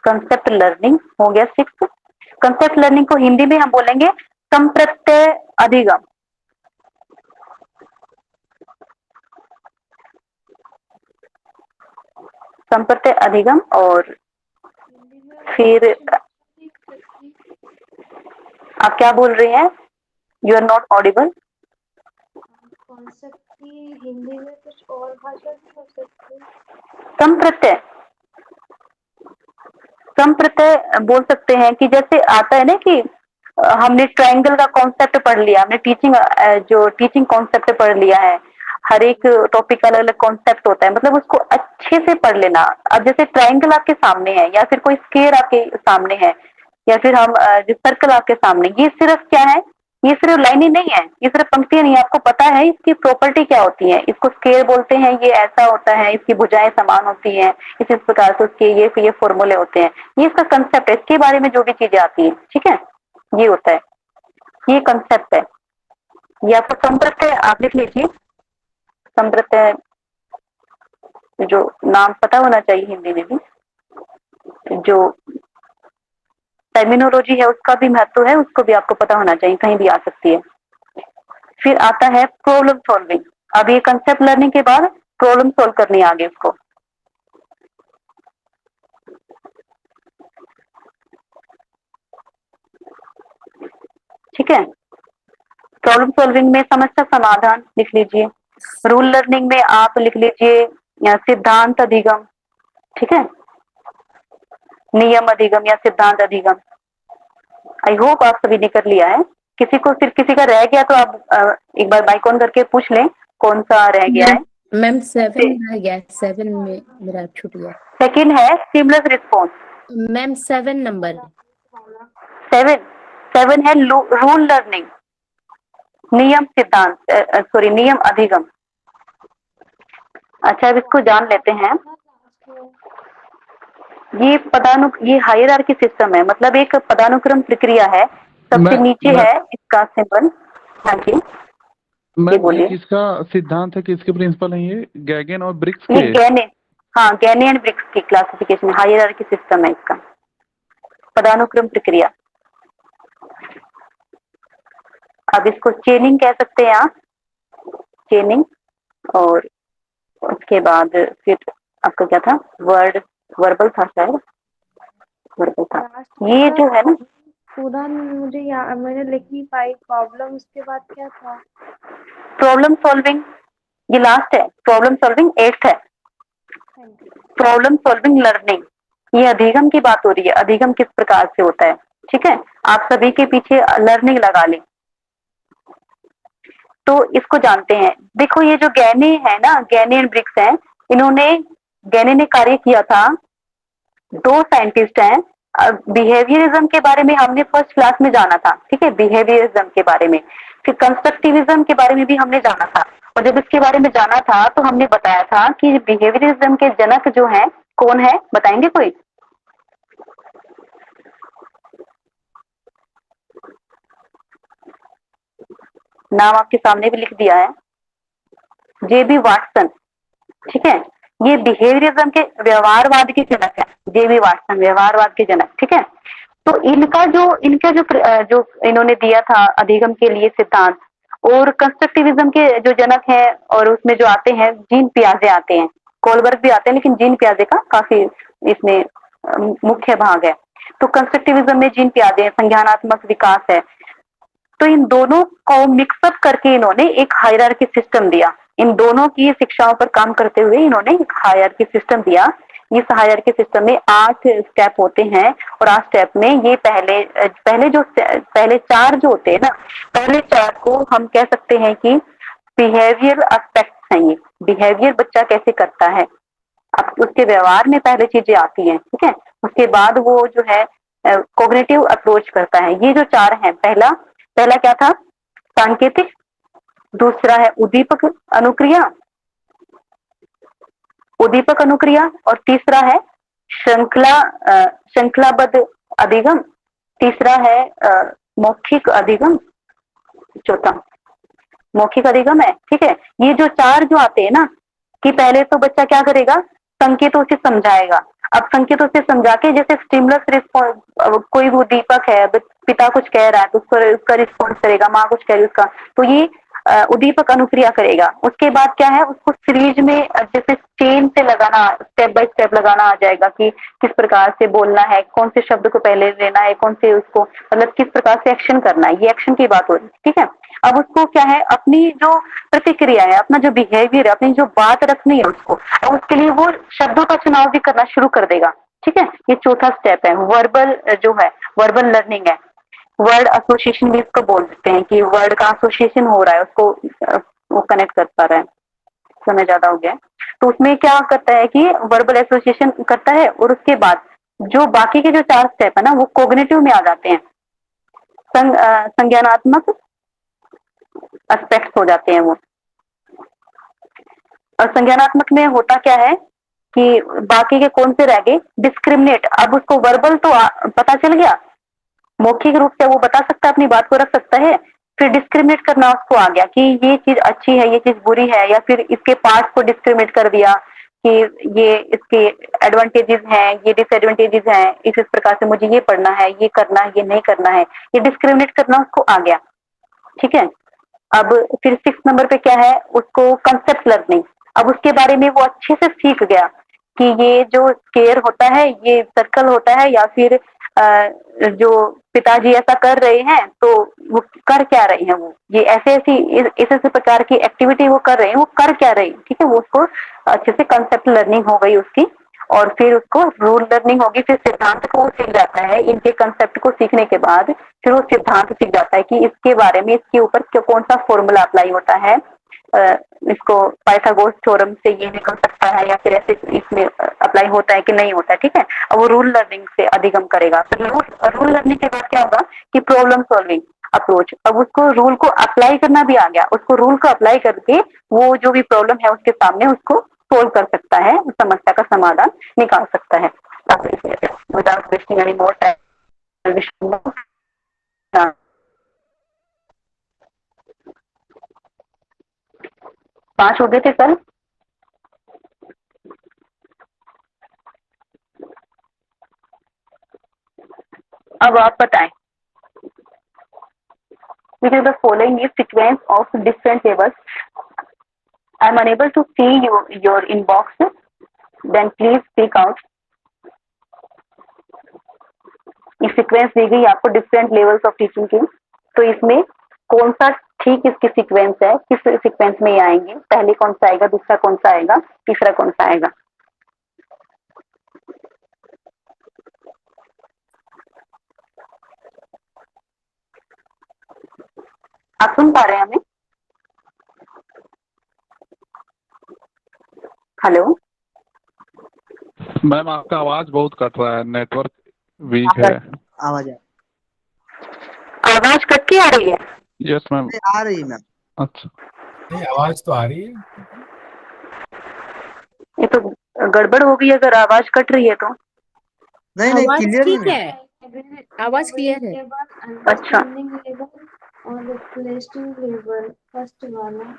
कंसेप्ट लर्निंग हो गया 6th। कंसेप्ट लर्निंग को हिंदी में हम बोलेंगे संप्रत्यय अधिगम। संप्रत्यय अधिगम। और फिर आप क्या बोल रहे हैं? You are not audible. Concept की हिंदी में कुछ और भाषा भी हो सकती है? संप्रत्यय बोल सकते हैं कि जैसे आता है ना कि हमने ट्रायंगल का कॉन्सेप्ट पढ़ लिया, हमने टीचिंग कॉन्सेप्ट पढ़ लिया है। हर एक टॉपिक का अलग अलग कॉन्सेप्ट होता है, मतलब उसको अच्छे से पढ़ लेना। अब जैसे ट्रायंगल आपके सामने है या फिर कोई स्क्वायर आपके सामने है, या फिर हम जो सर्कल आपके सामने, ये सिर्फ क्या है, ये सिर्फ लाइनें नहीं है, ये सिर्फ पंक्तियां नहीं है, आपको पता है इसकी प्रॉपर्टी क्या होती है, इसको स्केल बोलते हैं, ये ऐसा होता है, इसकी भुजाएं समान होती हैं, इस प्रकार से उसके ये फॉर्मूले होते हैं, ये इसका कंसेप्ट है, इसके बारे में जो भी चीजें आती है, ठीक है, ये होता है, ये कंसेप्ट है। ये आपको समृत है, आप लिख लीजिए, समृत है, जो नाम पता होना चाहिए हिंदी में भी, जो टर्मिनोलॉजी है उसका भी महत्व है, उसको भी आपको पता होना चाहिए, कहीं भी आ सकती है। फिर आता है प्रॉब्लम सॉल्विंग। अब ये कंसेप्ट लर्निंग के बाद प्रॉब्लम सॉल्व करनी है आगे उसको। ठीक है, प्रॉब्लम सॉल्विंग में समस्या समाधान लिख लीजिए। रूल लर्निंग में आप लिख लीजिए सिद्धांत अधिगम, ठीक है, नियम अधिगम या सिद्धांत अधिगम। आई होप आप सभी ने कर लिया है। किसी को सिर्फ किसी का रह गया तो आप एक बार माइक ऑन करके पूछ लें कौन सा रह गया है। मैम 7 रह गया, 7 में मेरा छूट गया। सेकंड है स्टिमुलस रिस्पॉन्स। Ma'am 7 number. 7 है रूल लर्निंग, नियम सिद्धांत, सॉरी नियम अधिगम। अच्छा, अब इसको जान लेते हैं। ये हायरार्की सिस्टम है, मतलब एक पदानुक्रम प्रक्रिया है। सबसे नीचे है इसका सिंबल। हाँ जी, मैं बोलिए। ये किसका सिद्धांत है, किसके प्रिंसिपल है ये? गैगन और ब्रिक्स ये के? गैने, हाँ, गैने एंड ब्रिक्स की क्लासिफिकेशन, हायरार्की सिस्टम है इसका, पदानुक्रम प्रक्रिया। अब इसको चेनिंग कह सकते हैं आप, चेनिंग। और उसके बाद फिर आपका क्या था, वर्बल था शायद, वर्बल था। ये जो है ना, पूरा मुझे मैंने लिख नहीं पाई प्रॉब्लम, उसके बाद क्या था? प्रॉब्लम सॉल्विंग, ये लास्ट है। प्रॉब्लम सॉल्विंग 8th है। प्रॉब्लम सॉल्विंग लर्निंग, ये अधिगम की बात हो रही है, अधिगम किस प्रकार से होता है। ठीक है, आप सभी के पीछे लर्निंग लगा लें तो इसको जानते हैं। देखो ये जो गैने है ना, गैने एंड ब्रिक्स हैं, गैने ने कार्य किया था। 2 साइंटिस्ट हैं। बिहेवियरिज्म के बारे में हमने फर्स्ट क्लास में जाना था, ठीक है, बिहेवियरिज्म के बारे में। फिर कंस्ट्रक्टिविज्म के बारे में भी हमने जाना था। और जब इसके बारे में जाना था तो हमने बताया था कि बिहेवियरिज्म के जनक जो हैं कौन है, बताएंगे कोई? नाम आपके सामने भी लिख दिया है, जेबी वाटसन। ठीक है, ये बिहेवियरिज्म के व्यवहारवाद के जनक है, जेबी वाटसन व्यवहारवाद के जनक। ठीक है, तो इनका जो इन्होंने दिया था अधिगम के लिए सिद्धांत, और कंस्ट्रक्टिविज्म के जो जनक हैं और उसमें जो आते हैं जीन पियाजे आते हैं, कोलबर्ग भी आते हैं, लेकिन जीन पियाजे का काफी इसमें मुख्य भाग है। तो कंस्ट्रक्टिविज्म में जीन पियाजे है, संज्ञानात्मक विकास है। तो इन दोनों को मिक्सअप करके इन्होंने एक हायरार्की सिस्टम दिया। इन दोनों की शिक्षाओं पर काम करते हुए इन्होंने एक हायरार्की सिस्टम दिया। इस हायरार्की सिस्टम में 8 स्टेप होते हैं, और 8 स्टेप में ये पहले 4 जो होते हैं ना, पहले 4 को हम कह सकते हैं कि बिहेवियर एस्पेक्ट्स हैं। ये बिहेवियर बच्चा कैसे करता है, अब उसके व्यवहार में पहले चीजें आती हैं। ठीक है, उसके बाद वो जो है कॉग्निटिव अप्रोच करता है। ये जो 4 हैं, पहला क्या था, सांकेतिक, दूसरा है उद्दीपक अनुक्रिया, और तीसरा है श्रृंखलाबद्ध अधिगम, तीसरा है मौखिक अधिगम, चौथा मौखिक अधिगम है। ठीक है, ये जो 4 जो आते हैं ना, कि पहले तो बच्चा क्या करेगा, संकेतों से समझाएगा। अब संकेतों से समझा के, जैसे स्टिमुलस रिस्पॉन्स, कोई भी उद्दीपक है, पिता कुछ कह रहा है तो उसका रिस्पॉन्स करेगा, माँ कुछ कह रही है उसका, तो ये उद्दीपक अनुक्रिया करेगा। उसके बाद क्या है, उसको सीरीज में जैसे चेन से लगाना, स्टेप बाय स्टेप लगाना आ जाएगा कि किस प्रकार से बोलना है, कौन से शब्द को पहले लेना है, कौन से उसको, मतलब किस प्रकार से एक्शन करना है, ये एक्शन की बात हो रही है। ठीक है, अब उसको क्या है, अपनी जो प्रतिक्रिया है, अपना जो बिहेवियर है, अपनी जो बात रखनी है उसको, और उसके लिए वो शब्दों का चुनाव भी करना शुरू कर देगा। ठीक है, ये चौथा स्टेप है, वर्बल लर्निंग है। वर्ड एसोसिएशन भी इसको बोल सकते हैं कि वर्ड का एसोसिएशन हो रहा है, उसको वो कनेक्ट कर पा रहा है। समय ज्यादा हो गया, तो उसमें क्या करता है कि वर्बल एसोसिएशन करता है, और उसके बाद जो बाकी के जो 4 स्टेप है ना वो कोग्निटिव में आ जाते हैं, संज्ञानात्मक एस्पेक्ट्स हो जाते हैं वो। और संज्ञानात्मक में होता क्या है कि बाकी के कौन से रह गए, डिस्क्रिमिनेट। अब उसको वर्बल तो पता चल गया, मौखिक रूप से वो बता सकता है, अपनी बात को रख सकता है। फिर डिस्क्रिमिनेट करना उसको आ गया कि ये चीज अच्छी है, ये चीज बुरी है, या फिर इसके पार्ट को डिस्क्रिमिनेट कर दिया कि ये इसके एडवांटेजेस हैं, ये डिसएडवांटेजेस हैं, इस प्रकार से मुझे ये पढ़ना है, ये करना है, ये नहीं करना है, ये डिस्क्रिमिनेट करना उसको आ गया। ठीक है। अब फिर 6 नंबर पे क्या है, उसको कंसेप्ट लर्निंग। अब उसके बारे में वो अच्छे से सीख गया कि ये जो स्केयर होता है ये सर्कल होता है, या फिर जो पिताजी ऐसा कर रहे हैं तो वो कर क्या रहे हैं, वो ये ऐसे ऐसी इस ऐसे प्रकार की एक्टिविटी वो कर रहे हैं, वो कर क्या रहे हैं। ठीक है, वो उसको अच्छे से कंसेप्ट लर्निंग हो गई उसकी। और फिर उसको रूल लर्निंग होगी, फिर सिद्धांत को वो सीख जाता है। इनके कंसेप्ट को सीखने के बाद फिर वो सिद्धांत सीख जाता है कि इसके बारे में, इसके ऊपर कौन सा फॉर्मूला अप्लाई होता है, इसको पाइथागोरस थ्योरम से ये निकल सकता है, या फिर ऐसे इसमें अप्लाई होता है कि नहीं होता है। ठीक है, अब वो रूल लर्निंग से अधिगम करेगा। फिर रूल लर्निंग के बाद क्या होगा कि प्रॉब्लम सॉल्विंग अप्रोच। अब उसको रूल को अप्लाई करना भी आ गया, उसको रूल को अप्लाई करके वो जो भी प्रॉब्लम है उसके सामने उसको सोल्व कर सकता है, समस्या का समाधान निकाल सकता है। Without wasting any more time. 5 हो गए थे कल। अब आप बताएं, which of the following is sequence of different tables? I am unable to see your inbox. Then please speak out. ये सीक्वेंस दी गई आपको डिफरेंट लेवल्स ऑफ टीचिंग की, तो इसमें कौन सा ठीक इसकी सीक्वेंस है, किस सीक्वेंस में ये आएंगे, पहले कौन सा आएगा, दूसरा कौन सा आएगा, तीसरा कौन सा आएगा? आप सुन पा रहे हैं हमें? हेलो मैम आपका आवाज बहुत कट रहा है, नेटवर्क वीक है। आवाज आवाज कट के आ रही है? Yes ma'am. आ रही है मैम। अच्छा, नहीं, आवाज तो आ रही है। ये तो गड़बड़ हो गई अगर आवाज कट रही है तो। नहीं आवाज क्लियर ठीक है। है, आवाज क्लियर है। अच्छा। अंडरस्टैंडिंग लेवल और रिप्लेसिंग लेवल फर्स्ट वाला।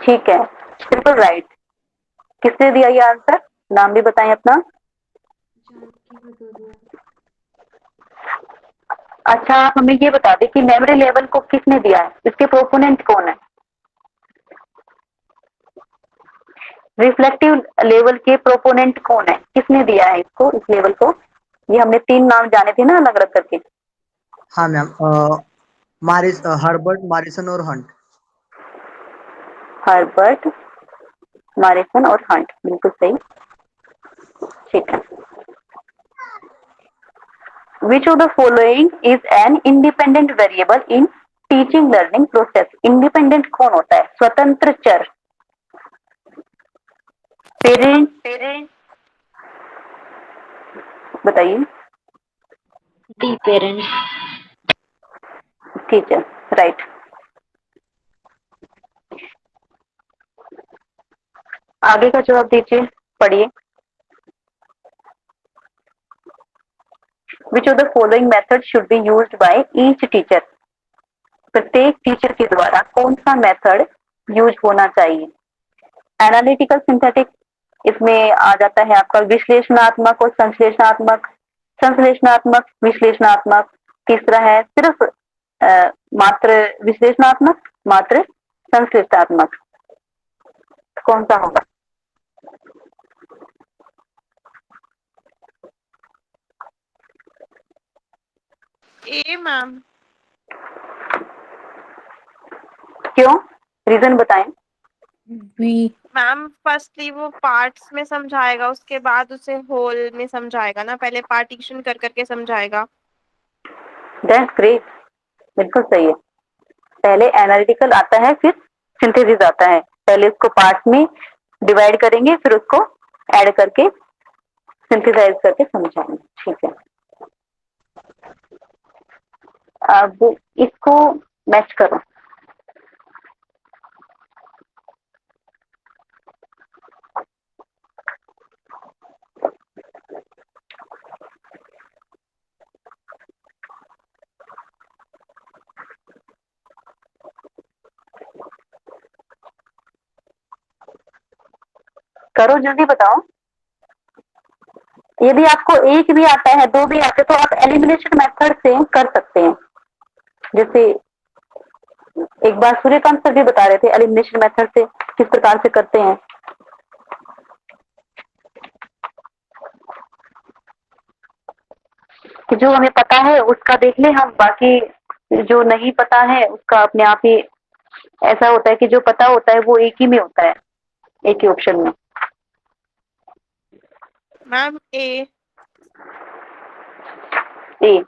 ठीक है, बिल्कुल राइट। किसने दिया ये आंसर? नाम भी बताएं अपना। जानकी भदौरिया। अच्छा, आप हमें ये बता दें कि मेमोरी लेवल को किसने दिया है, इसके प्रोपोनेंट कौन है? रिफ्लेक्टिव लेवल के प्रोपोनेंट कौन है, किसने दिया है इसको, इस लेवल को? ये हमने 3 नाम जाने थे ना अलग अलग करके। हाँ मैम, हर्बर्ट, मॉरिसन और हंट। हर्बर्ट, मॉरिसन और हंट, बिल्कुल सही। ठीक है। Which of the following is an independent variable in teaching learning process? Independent कौन होता है? स्वतंत्र चर। पेरेंट बताइए। पेरेंट्स। Teacher, right. आगे का जवाब दीजिए, पढ़िए। Which of the following method should be used by each teacher? प्रत्येक टीचर के द्वारा कौन सा मेथड यूज होना चाहिए? एनालिटिकल, सिंथेटिक, इसमें आ जाता है आपका विश्लेषणात्मक और संश्लेषणात्मक, संश्लेषणात्मक, विश्लेषणात्मक। तीसरा है सिर्फ मात्र विश्लेषणात्मक, मात्र संश्लेषणात्मक। कौन सा होगा? ए मैम। क्यों, रीजन बताएं। मैम फर्स्टली वो पार्ट्स में समझाएगा, उसके बाद उसे होल में समझाएगा ना, पहले पार्टीशन कर करके समझाएगा। दैट्स ग्रेट, बिल्कुल सही है। पहले एनालिटिकल आता है, फिर सिंथेसिस आता है। पहले उसको पार्ट्स में डिवाइड करेंगे, फिर उसको ऐड करके सिंथेसाइज करके समझाएंगे, ठीक है। अब इसको मैच करो। करो, जल्दी बताओ। यदि आपको एक भी आता है, दो भी आते हैं, तो आप एलिमिनेशन मेथड से कर सकते हैं। जैसे एक बार सूर्यकांत सर भी बता रहे थे एलिमिनेशन मेथड से किस प्रकार से करते हैं। कि जो हमें पता है उसका देख ले हम, बाकी जो नहीं पता है उसका अपने आप ही ऐसा होता है कि जो पता होता है वो एक ही में होता है, एक ही ऑप्शन में। मैम ए। ए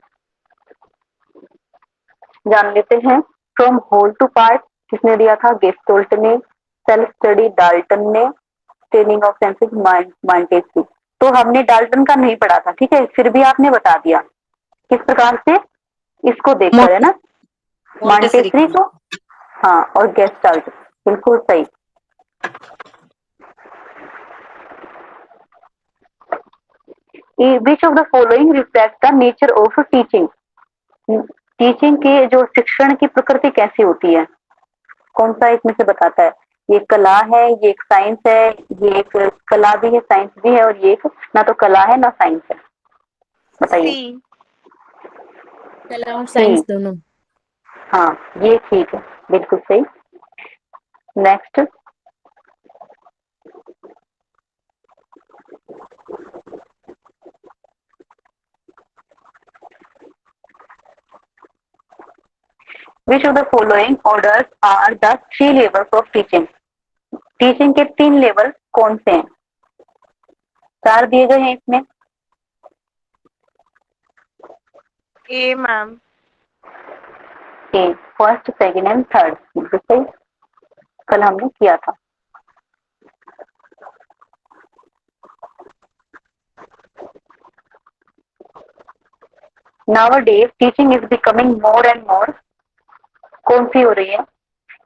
जान लेते हैं। फ्रॉम होल टू पार्ट किसने दिया था? गेस्टोल्ट ने। सेल्फ स्टडी डाल्टन ने। Training of senses Montessori. तो हमने डाल्टन का नहीं पढ़ा था, ठीक है, फिर भी आपने बता दिया किस प्रकार से, इसको देखकर, है ना, मांटेस्की को, हाँ, और गेस्टाल्ट, बिल्कुल सही। Which of the following reflect the nature of teaching? Teaching के जो शिक्षण की प्रकृति कैसी होती है, कौन सा इसमें से बताता है? ये कला है, ये एक साइंस है, ये एक कला भी है, साइंस भी है, और ये एक ना तो कला है ना साइंस है। बताइए। सी। कला और साइंस दोनों। हाँ, ये ठीक है, बिल्कुल सही। Next. Which of the following orders are the three levels of teaching? Teaching के 3 लेवल कौन से हैं? 4 दिए गए हैं इसमें। A ma'am. A, first, second and third, बिल्कुल सही, कल हमने किया था। Nowadays teaching is becoming more and more, कौन सी हो रही है?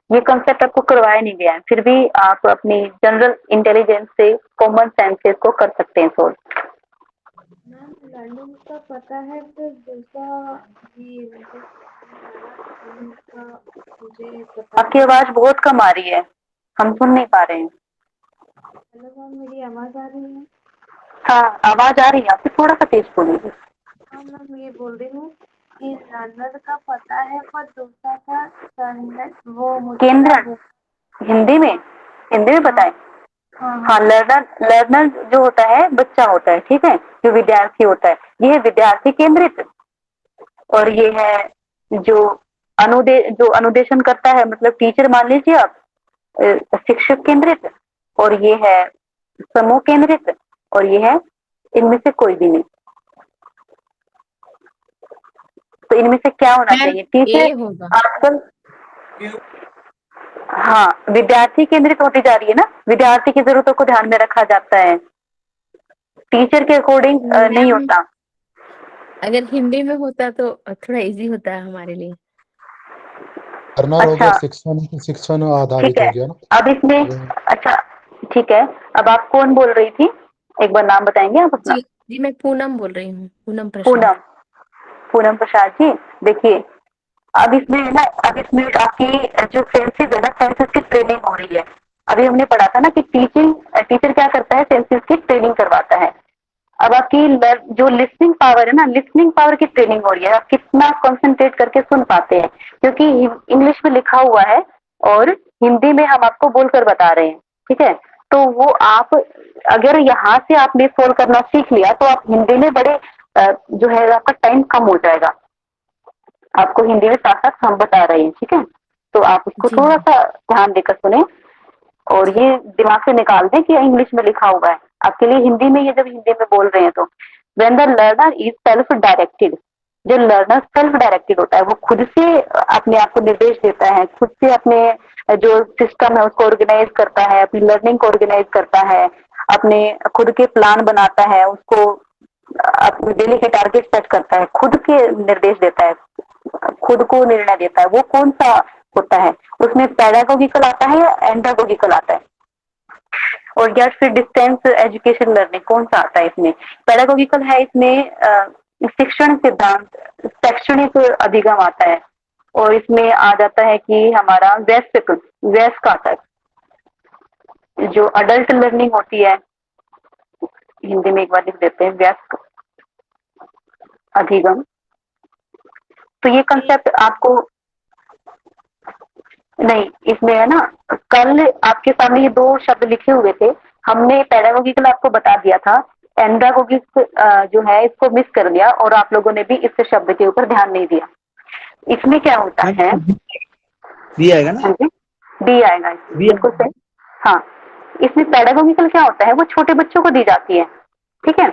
ये कंसेप्ट आपको करवाया नहीं गया है, फिर भी आप अपनी जनरल इंटेलिजेंस से कॉमन सेंसेस को कर सकते हैं सोल्व। मैम लर्निंग का पता है, फिर दूसरा ये का मुझे पता। आपकी आवाज बहुत कम आ रही है, हम सुन नहीं पा रहे हैं। हेलो मैम, मेरी आवाज आ रही है? हाँ, आवाज आ रही है आपकी, थोड़ा सा तेज बोलिए। हाँ मैम, ये बोल रही हूँ कि लर्नर का पता है, पर दूसरा का वो मुझे केंद्र, हिंदी में बताएं। हाँ, लर्नर जो होता है बच्चा होता है, ठीक है, जो विद्यार्थी होता है, ये है विद्यार्थी केंद्रित, और ये है जो अनुदेशन करता है, मतलब टीचर मान लीजिए आप, शिक्षक केंद्रित, और ये है समूह केंद्रित, और ये है इनमें से कोई भी नहीं। तो इनमें से क्या होना चाहिए? टीचर आजकल, हाँ, विद्यार्थी केंद्रित होती जा रही है ना, विद्यार्थी की जरूरतों को ध्यान में रखा जाता है, टीचर के अकॉर्डिंग नहीं होता। अगर हिंदी में होता तो थोड़ा इजी होता है हमारे लिए। अच्छा, शिक्षण आधारित हो गया ना। अब इसमें, अच्छा ठीक है, अब आप कौन बोल रही थी, एक बार नाम बताएंगे आप अपना? जी मैं पूनम बोल रही हूँ, पूनम प्रसाद। पूनम प्रसाद जी, देखिए अब इसमें है ना, अब इसमें आपकी जो सेंसेस है ना, सेंसेस की ट्रेनिंग हो रही है। अभी हमने पढ़ा था ना कि टीचर क्या करता है, सेंसेस की ट्रेनिंग करवाता है। अब आपकी जो लिसनिंग पावर है ना, लिसनिंग पावर की ट्रेनिंग हो रही है, आप कितना कंसंट्रेट करके सुन पाते हैं, क्योंकि इंग्लिश में लिखा हुआ है और हिंदी में हम आपको बोलकर बता रहे हैं, ठीक है। तो वो आप अगर यहाँ से आपने सोल्व करना सीख लिया तो आप हिंदी में बड़े जो है आपका टाइम कम हो जाएगा। आपको हिंदी में साथ साथ हम बता रहे हैं, ठीक है, तो आप उसको थोड़ा सा ध्यान देकर सुने और ये दिमाग से निकाल दें कि इंग्लिश में लिखा हुआ है आपके लिए हिंदी में, ये जब हिंदी में बोल रहे हैं तो when the learner is self directed, जो लर्नर सेल्फ डायरेक्टेड होता है वो खुद से अपने आप को निर्देश देता है, खुद से अपने जो सिस्टम है उसको ऑर्गेनाइज करता है, अपनी लर्निंग को ऑर्गेनाइज करता है, अपने खुद के प्लान बनाता है, उसको अपने डेली के टारगेट सेट करता है, खुद के निर्देश देता है, खुद को निर्णय देता है, वो कौन सा होता है? उसमें पैडागोगिकल आता है या एंडागोगिकल आता है? और या फिर डिस्टेंस एजुकेशन लर्निंग कौन सा आता है इसमें? पैडागोगिकल है इसमें शिक्षण सिद्धांत, शैक्षणिक अभिगम आता है, और इसमें आ जाता है कि हमारा वयस्क आता है। जो अडल्ट लर्निंग होती है, हिंदी में एक बार लिख देते हैं, वयस्क अधिगम। तो ये कंसेप्ट आपको नहीं, इसमें है ना, कल आपके सामने ये दो शब्द लिखे हुए थे, हमने पैडागोगिकल आपको बता दिया था, एंडागोगिक जो है इसको मिस कर दिया, और आप लोगों ने भी इस शब्द के ऊपर ध्यान नहीं दिया। इसमें क्या होता है, बी आएगा ना? हाँ जी, बी आएगा इसमें, बिल्कुल सही। हाँ, इसमें पैडागोगिकल क्या होता है, वो छोटे बच्चों को दी जाती है, ठीक है।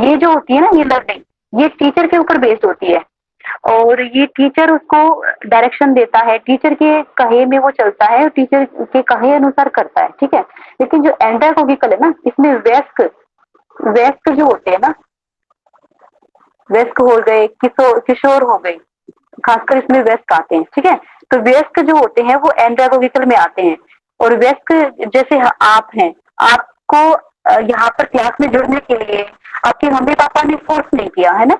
ये जो होती है ना, ये लर्निंग, ये टीचर के ऊपर बेस्ड होती है, और ये टीचर उसको डायरेक्शन देता है, टीचर के कहे में वो चलता है, और टीचर के कहे अनुसार करता है, ठीक है। लेकिन जो एंडागोगिकल है ना, इसमें वयस्क जो होते हैं ना, वयस्क हो गए, किशोर हो गए, खासकर इसमें वयस्क आते हैं, ठीक है। तो वयस्क जो होते हैं वो एंडागोगिकल में आते हैं, और वयस्क जैसे आप हैं, आपको यहाँ पर क्लास में जुड़ने के लिए आपके मम्मी पापा ने फोर्स नहीं किया है ना,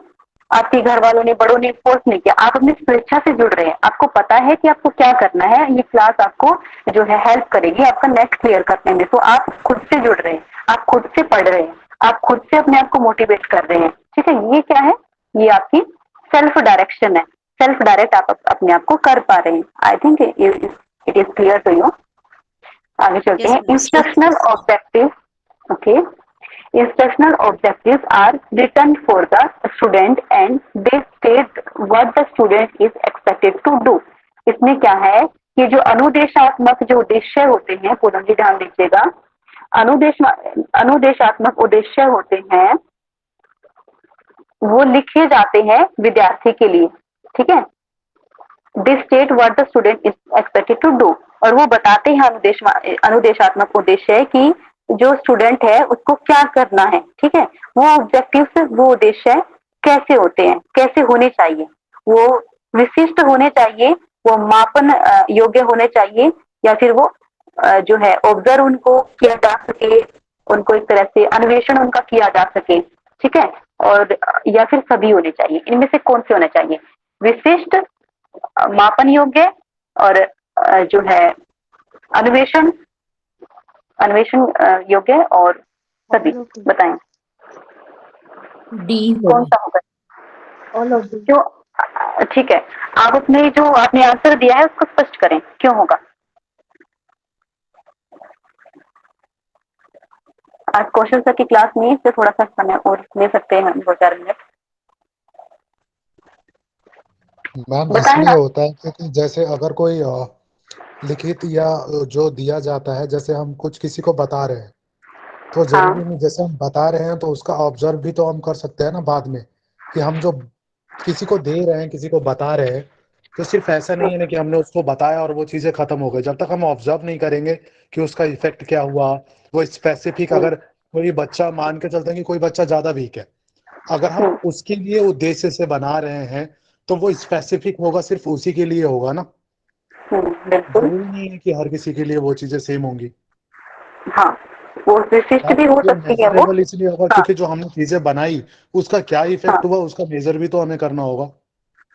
आपके घर वालों ने, बड़ों ने फोर्स नहीं किया, आप अपनी स्वेच्छा से जुड़ रहे हैं, आपको पता है कि आपको क्या करना है, ये क्लास आपको जो है हेल्प करेगी आपका नेट क्लियर करने में, तो आप खुद से जुड़ रहे हैं, आप खुद से पढ़ रहे हैं, आप खुद से अपने आप को मोटिवेट कर रहे हैं, ठीक है। ये क्या है, ये आपकी सेल्फ डायरेक्शन है, सेल्फ डायरेक्ट आप अपने आप को कर पा रहे हैं। I think it is clear to you. आगे चलते हैं। Instructional objective, okay, instructional objectives are written for the student and they state what the student is expected to do। इसमें क्या है कि जो अनुदेशात्मक जो उद्देश्य होते हैं, पूनम जी ध्यान दीजिएगा, अनुदेशात्मक उद्देश्य होते हैं वो लिखे जाते हैं विद्यार्थी के लिए, ठीक है। They state what the student is expected to do, और वो बताते हैं अनुदेशात्मक उद्देश्य कि जो स्टूडेंट है उसको क्या करना है, ठीक है। वो ऑब्जेक्टिव्स, वो उद्देश्य कैसे होते हैं, कैसे होने चाहिए, वो विशिष्ट होने चाहिए, वो मापन योग्य होने चाहिए, या फिर वो जो है ऑब्जर्व उनको किया जा सके, उनको एक तरह से अन्वेषण उनका किया जा सके, ठीक है, और या फिर सभी होने चाहिए। इनमें से कौन से होने चाहिए? विशिष्ट, मापन योग्य, और जो है अन्वेषण योग्य, और सभी। बताएं डी कौन सा होगा? All of this. जो ठीक है, आप अपने जो आपने आंसर दिया है उसको स्पष्ट करें, क्यों होगा? आज क्वेश्चन सर की क्लास में इससे थोड़ा सा समय और ले सकते हैं हम, 2-4 मिनट। मैम बताएं इसलिए ना। होता है क्योंकि जैसे अगर कोई लिखित या जो दिया जाता है, जैसे हम कुछ किसी को बता रहे हैं, तो जरूरी नहीं जैसे हम बता रहे हैं तो उसका ऑब्जर्व भी तो हम कर सकते हैं ना बाद में, कि हम जो किसी को दे रहे हैं, किसी को बता रहे हैं, तो सिर्फ ऐसा नहीं है ना कि हमने उसको बताया और वो चीजें खत्म हो गई। जब तक हम ऑब्जर्व नहीं करेंगे कि उसका इफेक्ट क्या हुआ, वो स्पेसिफिक, अगर कोई बच्चा, मान के चलते हैं कि कोई बच्चा ज्यादा वीक है, अगर हम उसके लिए उद्देश्य से बना रहे हैं तो वो स्पेसिफिक होगा, सिर्फ उसी के लिए होगा ना, बिल्कुल। जरूरी नहीं है कि हर किसी के लिए वो चीजें सेम होंगी। हाँ, वो विशिष्ट भी हो सकती है वो। मेजरेबल इसलिए होगा क्योंकि जो हमने चीजें बनाई उसका क्या इफेक्ट हुआ, उसका मेजर भी तो हमें करना होगा।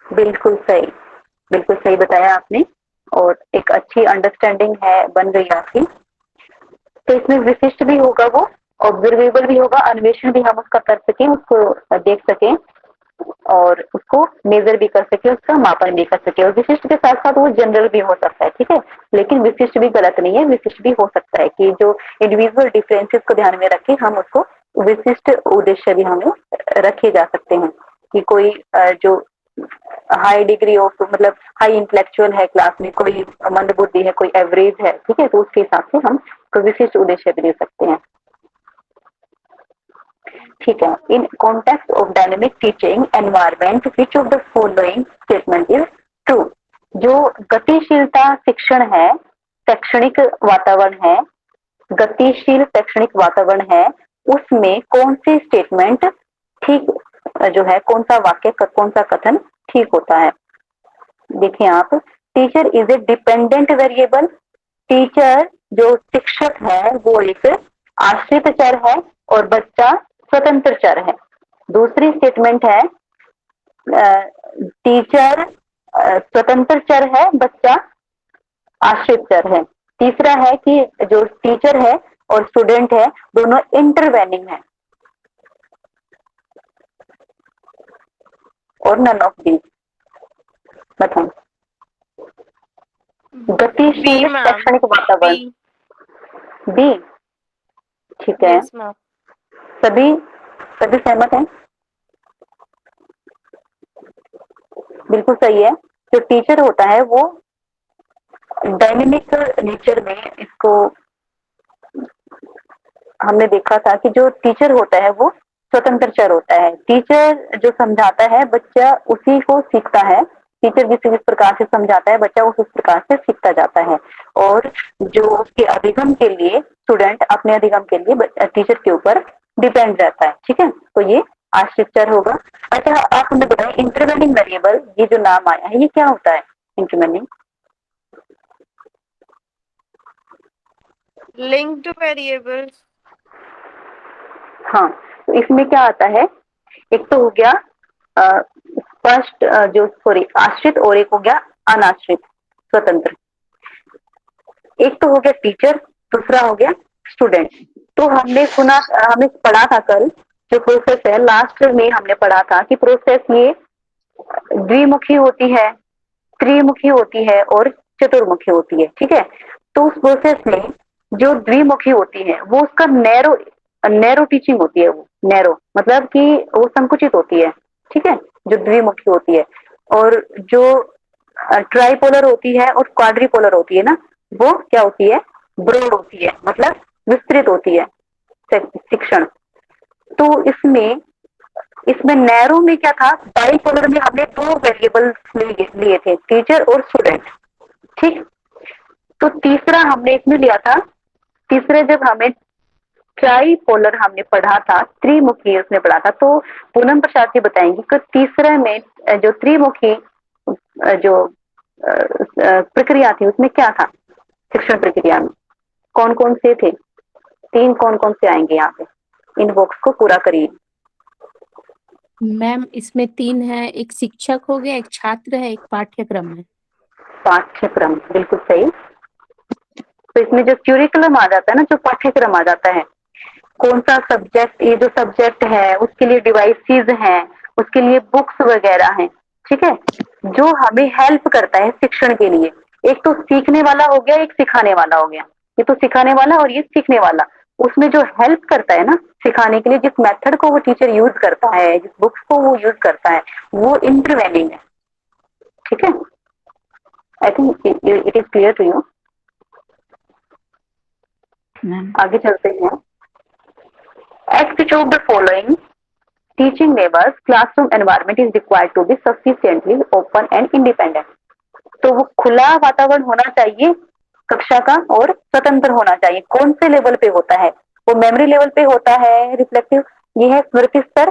बिल्कुल सही बताया आपने, और एक अच्छी अंडरस्टैंडिंग है, बन गई आपकी। तो इसमें विशिष्ट भी होगा, वो ऑब्जर्वेबल भी होगा, अन्वेषण भी हम उसका कर सकें, उसको देख सकें, और उसको मेजर भी कर सके, उसका मापन भी कर सके। और विशिष्ट के साथ साथ वो जनरल भी हो सकता है, ठीक है, लेकिन विशिष्ट भी गलत नहीं है, विशिष्ट भी हो सकता है कि जो इंडिविजुअल डिफरेंसेस को ध्यान में रखे हम उसको विशिष्ट उद्देश्य भी हमें रखे जा सकते हैं, कि कोई जो हाई डिग्री ऑफ, मतलब हाई इंटेलेक्चुअल है क्लास में, कोई मंद बुद्धि है, कोई एवरेज है, ठीक है, तो उसके हिसाब से हम कोई विशिष्ट उद्देश्य भी दे सकते हैं, ठीक है। In context of dynamic teaching environment which of the following statement is true. जो गतिशीलता शिक्षण है, शैक्षणिक वातावरण है, गतिशील शैक्षणिक वातावरण है उसमें कौन सी स्टेटमेंट ठीक जो है, कौन सा वाक्य कौन सा कथन ठीक होता है। देखिए आप, teacher is a dependent variable. Teacher जो शिक्षक है वो एक आश्रित चर है और बच्चा स्वतंत्र चर है। दूसरी स्टेटमेंट है टीचर स्वतंत्र चर है, बच्चा आश्रित चर है। तीसरा है कि जो टीचर है और स्टूडेंट है दोनों इंटरवेनिंग है, और नन ऑफ दीज। बताओ। गतिशील बी मैम, शैक्षणिक वातावरण, बी। बी। ठीक है, यस मैम। सभी सभी सहमत हैं? बिल्कुल सही है। जो टीचर होता है वो डायनेमिक नेचर में, इसको हमने देखा था कि जो टीचर होता है वो स्वतंत्र चर होता है। टीचर जो समझाता है बच्चा उसी को सीखता है। टीचर जिस प्रकार से समझाता है बच्चा उस प्रकार से सीखता जाता है, और जो उसके अधिगम के लिए स्टूडेंट अपने अधिगम के लिए टीचर के ऊपर डिपेंड रहता है। ठीक है, तो ये आश्रित चर होगा। अच्छा, आप हमें बताएं इंटरवेनिंग वेरिएबल, ये जो नाम आया है ये क्या होता है? Intervening linked variables. हाँ, तो इसमें क्या आता है? एक तो हो गया स्पष्ट जो सॉरी आश्रित, और एक हो गया अनाश्रित स्वतंत्र। एक तो हो गया टीचर, दूसरा हो गया स्टूडेंट। तो हमने सुना, हमने पढ़ा था कल, जो प्रोसेस है लास्ट में हमने पढ़ा था कि प्रोसेस ये द्विमुखी होती है, त्रिमुखी होती है और चतुर्मुखी होती है। ठीक है, तो उस प्रोसेस में जो द्विमुखी होती है वो उसका नैरो नैरो टीचिंग होती है। वो नैरो मतलब कि वो संकुचित होती है। ठीक है, जो द्विमुखी होती है। और जो ट्राइपोलर होती है और क्वाड्रिपोलर होती है ना, वो क्या होती है? ब्रॉड होती है, मतलब विस्तृत होती है शिक्षण। तो इसमें इसमें नैरो में क्या था? बाइपोलर में हमने दो वेरिएबल्स लिए थे, टीचर और स्टूडेंट। ठीक, तो तीसरा हमने इसमें लिया था, तीसरे जब हमें ट्राइपोलर हमने पढ़ा था, त्रिमुखी उसने पढ़ा था, तो पूनम प्रसाद जी बताएंगी कि तीसरे में जो त्रिमुखी जो प्रक्रिया थी उसमें क्या था? शिक्षण प्रक्रिया में कौन कौन से थे? तीन कौन कौन से आएंगे यहाँ पे? इन बॉक्स को पूरा करिए। मैम इसमें 3 है, एक शिक्षक हो गया, एक छात्र है, एक पाठ्यक्रम है। पाठ्यक्रम, बिल्कुल सही। तो इसमें जो क्यूरिकुलम आ जाता है ना, जो पाठ्यक्रम आ जाता है, कौन सा सब्जेक्ट, ये जो सब्जेक्ट है उसके लिए डिवाइसेस हैं, उसके लिए बुक्स वगैरह हैं। ठीक है, जो हमें हेल्प करता है शिक्षण के लिए। एक तो सीखने वाला हो गया, एक सिखाने वाला हो गया। ये तो सिखाने वाला और ये सीखने वाला। उसमें जो हेल्प करता है ना सिखाने के लिए, जिस मेथड को वो टीचर यूज करता है, जिस बुक्स को वो यूज करता है, वो इंटरवेनिंग है। ठीक है, I think it is clear to you. आगे चलते हैं। Execute the following teaching neighbors, classroom environment is required to be sufficiently open and independent. तो वो खुला वातावरण होना चाहिए कक्षा का और स्वतंत्र होना चाहिए। कौन से लेवल पे होता है? वो मेमोरी लेवल पे होता है, रिफ्लेक्टिव, ये है स्मृति स्तर।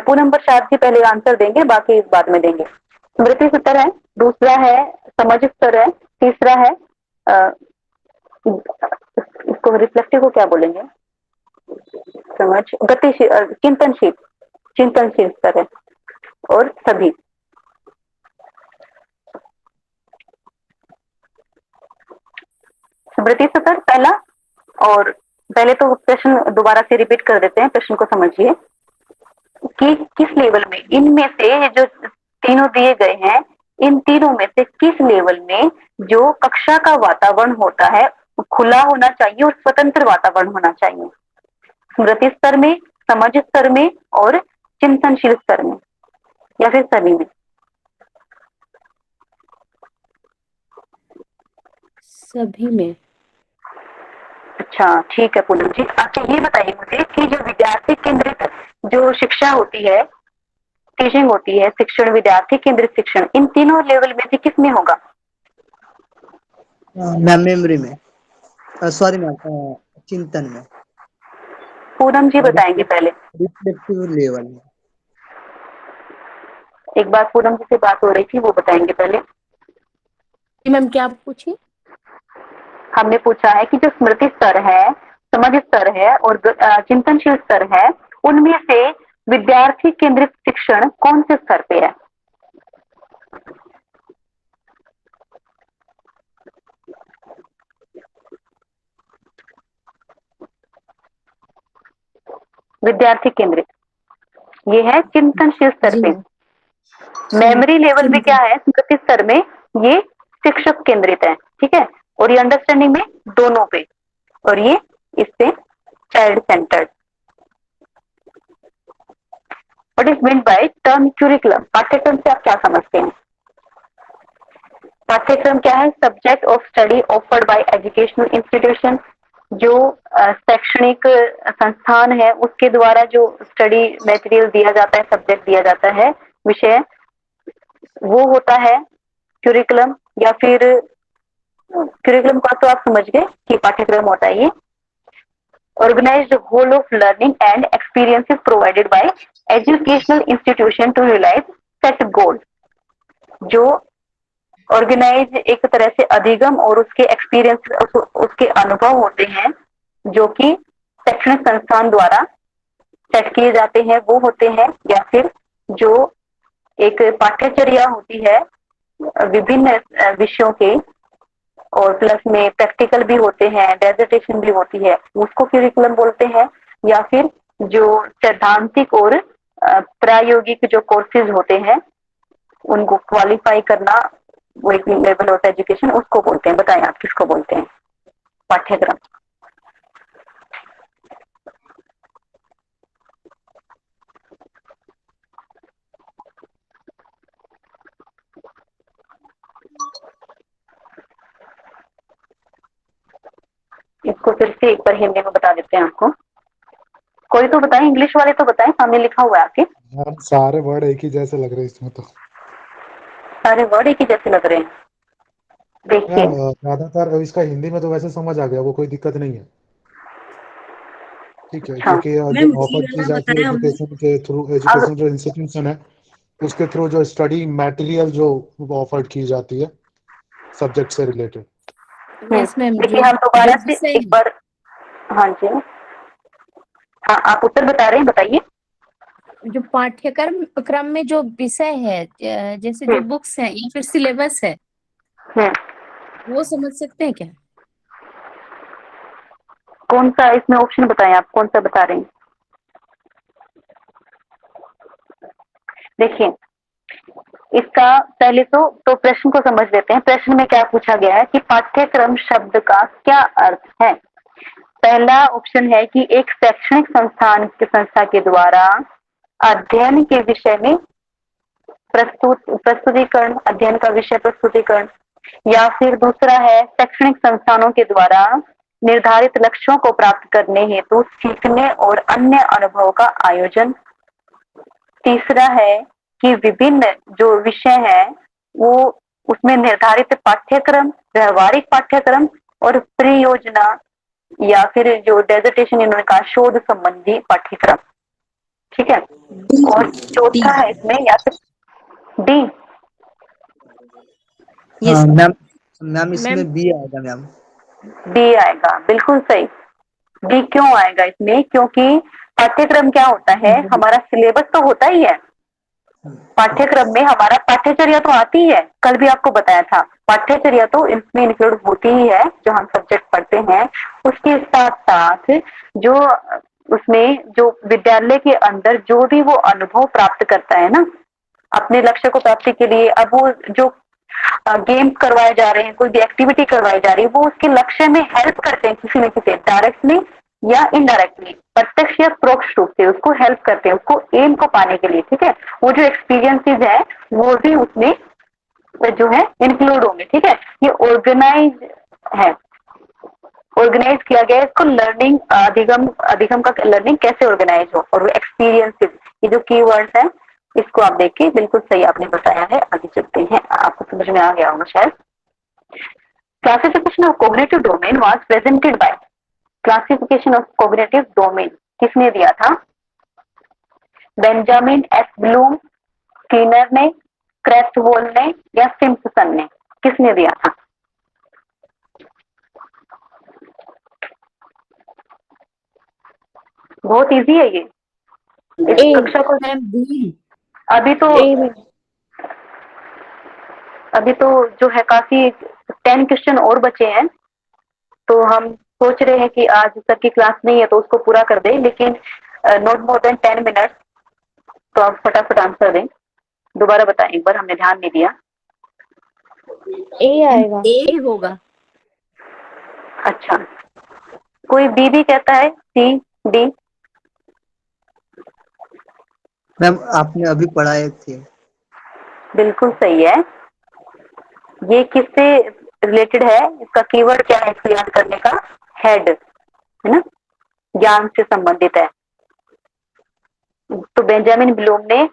पूनम प्रसाद जी पहले आंसर देंगे, बाकी इस बाद में देंगे। स्मृति स्तर है, दूसरा है समझ स्तर है, तीसरा है इसको रिफ्लेक्टिव को क्या बोलेंगे? समझ, गतिशील, चिंतनशील, चिंतनशील स्तर है, और सभी। स्मृति स्तर पहला, और पहले तो प्रश्न दोबारा से रिपीट कर देते हैं, प्रश्न को समझिए कि किस लेवल में इनमें से जो तीनों दिए गए हैं, इन तीनों में से किस लेवल में जो कक्षा का वातावरण होता है खुला होना चाहिए और स्वतंत्र वातावरण होना चाहिए? स्मृति स्तर में, समझ स्तर में, और चिंतनशील स्तर में, या फिर सभी में? सभी में। अच्छा, ठीक है पूनम जी। अच्छा, ये बताइए मुझे कि जो विद्यार्थी केंद्रित जो शिक्षा होती है, टीचिंग होती है, शिक्षण, विद्यार्थी केंद्रित शिक्षण, इन तीनों लेवल में से किस में होगा? मैम मेमोरी में, सॉरी मैम, चिंतन में, पूनम जी बताएंगे पहले। रिफ्लेक्टिव लेवल में। एक बार पूनम जी से बात हो रही थी, वो बताएंगे पहले। मैम क्या आप पूछिए। हमने पूछा है कि जो स्मृति स्तर है, समझ स्तर है और चिंतनशील स्तर है, उनमें से विद्यार्थी केंद्रित शिक्षण कौन से स्तर पे है? विद्यार्थी केंद्रित, ये है चिंतनशील स्तर जी पे। मैम। मेमोरी लेवल में क्या चिंतन। है, स्मृति स्तर में ये शिक्षक केंद्रित है, ठीक है। और ये अंडरस्टैंडिंग में दोनों पे, और ये इससे child centred. What is meant by term curriculum? पाठ्यक्रम से आप क्या समझते हैं? पाठ्यक्रम क्या है? Subject of study offered by educational institution, जो शैक्षणिक संस्थान है उसके द्वारा जो स्टडी मटेरियल दिया जाता है, सब्जेक्ट दिया जाता है, विषय, वो होता है क्यूरिकुलम। या फिर क्यूरिकुलम का तो आप समझ गए कि पाठ्यक्रम होता है ये। Organised whole of learning and experiences provided by educational institution to realise set goal, जो ऑर्गेनाइज एक तरह से अधिगम और उसके एक्सपीरियंस, उसके अनुभव होते हैं जो कि शैक्षणिक संस्थान द्वारा सेट किए जाते हैं, वो होते हैं। या फिर जो एक पाठ्यचर्या होती है विभिन्न विषयों के, और प्लस में प्रैक्टिकल भी होते हैं, डेजर्टेशन भी होती है, उसको क्यूरिकुलम बोलते हैं। या फिर जो सैद्धांतिक और प्रायोगिक जो कोर्सेज होते हैं उनको क्वालिफाई करना, वो एक लेवल होता है एजुकेशन, उसको बोलते हैं। बताएं आप किसको बोलते हैं? पाठ्यक्रम। इसको फिर से एक बार हिंदी में बता देते हैं आपको। कोई तो बताएं, इंग्लिश वाले तो बताएं, सामने लिखा हुआ है आपके। हम सारे वर्ड एक ही जैसे लग रहे हैं इसमें तो। सारे वर्ड एक ही जैसे लग रहे हैं। देखिए ज्यादातर इसका हिंदी में तो वैसे समझ आ गया, वो कोई दिक्कत नहीं है, ठीक है। अच्छा, क्योंकि जो ऑफर की जाती है एजुकेशन के थ्रू, अब एजुकेशन जो इंस्टीट्यूशन है उसके थ्रू जो स्टडी मटेरियल जो ऑफर की जाती है सब्जेक्ट से रिलेटेड। Yes ma'am. देखिए जो हम दोबारा जो से विषय एक बार, हाँ जी, हाँ आप उत्तर बता रहे हैं, बताइए। जो पाठ्यक्रम क्रम में जो विषय है, जैसे जो बुक्स है या फिर सिलेबस है, वो समझ सकते हैं क्या? कौन सा इसमें ऑप्शन बताएं, आप कौन सा बता रहे हैं? देखिए इसका पहले तो प्रश्न को समझ लेते हैं। प्रश्न में क्या पूछा गया है कि पाठ्यक्रम शब्द का क्या अर्थ है? पहला ऑप्शन है कि एक शैक्षणिक संस्था के द्वारा अध्ययन के विषय में प्रस्तुतिकरण, अध्ययन का विषय प्रस्तुतिकरण। या फिर दूसरा है शैक्षणिक संस्थानों के द्वारा निर्धारित लक्ष्यों को प्राप्त करने हेतु सीखने और अन्य अनुभव का आयोजन। तीसरा है कि विभिन्न जो विषय है वो उसमें निर्धारित पाठ्यक्रम, व्यवहारिक पाठ्यक्रम और परियोजना या फिर जो डेजर्टेशन इन्होंने कहा शोध संबंधी पाठ्यक्रम, ठीक है। और चौथा है इसमें या फिर डी। मैम मैम इसमें बी आएगा मैम। बी आएगा, बिल्कुल सही। बी क्यों आएगा इसमें? क्योंकि पाठ्यक्रम क्या होता है, हमारा सिलेबस तो होता ही है। पाठ्यक्रम में हमारा पाठ्यचर्या तो आती है, कल भी आपको बताया था, पाठ्यचर्या तो इसमें इंक्लूड होती ही है जो हम सब्जेक्ट पढ़ते हैं। उसके साथ साथ जो उसमें जो विद्यालय के अंदर जो भी वो अनुभव प्राप्त करता है ना अपने लक्ष्य को प्राप्ति के लिए, अब वो जो गेम्स करवाए जा रहे हैं, कोई भी एक्टिविटी करवाई जा रही है, वो उसके लक्ष्य में हेल्प करते हैं किसी न किसी, डायरेक्टली या इनडायरेक्टली, प्रत्यक्ष या परोक्ष रूप से उसको हेल्प करते हैं उसको एम को पाने के लिए, ठीक है। वो जो एक्सपीरियंसेस है वो भी उसमें जो है इंक्लूड होंगे, ठीक है। ये ऑर्गेनाइज है, ऑर्गेनाइज किया गया है इसको। लर्निंग अधिगम का लर्निंग कैसे ऑर्गेनाइज हो, और वो एक्सपीरियंसेस, ये जो कीवर्ड्स हैं इसको आप देखिए, बिल्कुल सही आपने बताया है। आगे चलते हैं, आपको समझ में आ गया होगा शायद। Classification of cognitive domain was presented by, classification of cognitive domain किसने दिया था? बेंजामिन एस ब्लूम, स्कीनर ने, क्रेथवोल ने या सिम्पसन ने? किसने दिया था? बहुत इजी है ये, इस कक्षा को अभी तो जो है काफी 10 क्वेश्चन और बचे हैं, तो हम सोच रहे हैं कि आज सर की क्लास नहीं है तो उसको पूरा कर दें, लेकिन नॉट मोर देन 10 मिनट्स, तो आप फटाफट आंसर दें। दोबारा बताएं एक बार, हमने ध्यान नहीं दिया। ए आएगा, ए होगा। अच्छा, कोई बी भी कहता है, सी, डी? मैम आपने अभी पढ़ाए थे। बिल्कुल सही है। ये किससे रिलेटेड है? इसका कीवर्ड क्या है इसको याद करने का? हेड, है ना, ज्ञान से संबंधित है। तो बेंजामिन ब्लूम ने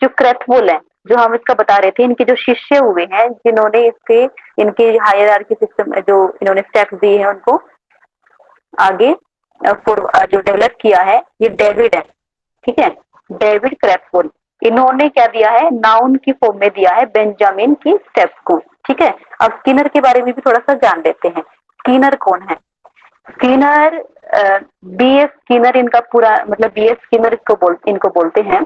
जो क्रेथवोल है, जो हम इसका बता रहे थे, इनके जो शिष्य हुए हैं जिन्होंने इनके हायरार्की सिस्टम जो इन्होंने स्टेप्स दिए हैं उनको आगे जो डेवलप किया है, ये डेविड है, ठीक है, डेविड क्रेथवोल। इन्होंने क्या दिया है? नाउन की फॉर्म में दिया है बेंजामिन की स्टेप्स को, ठीक है। अब स्किनर के बारे में भी थोड़ा सा जान लेते हैं। स्किनर कौन है? Skinner BS. स्किनर, इनका पूरा मतलब बी.एस. स्किनर इनको बोलते हैं,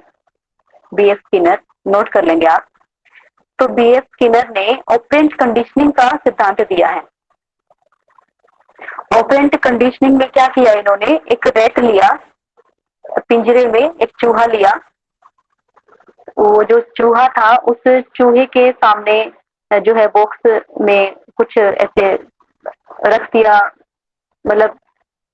बी.एस. स्किनर, नोट कर लेंगे आप। तो बी.एस. स्किनर ने ऑपरेंट कंडीशनिंग का सिद्धांत दिया है। ऑपरेंट कंडीशनिंग में क्या किया इन्होंने? एक रैट लिया, पिंजरे में एक चूहा लिया, वो जो चूहा था उस चूहे के सामने जो है बॉक्स में कुछ ऐसे रख दिया, मतलब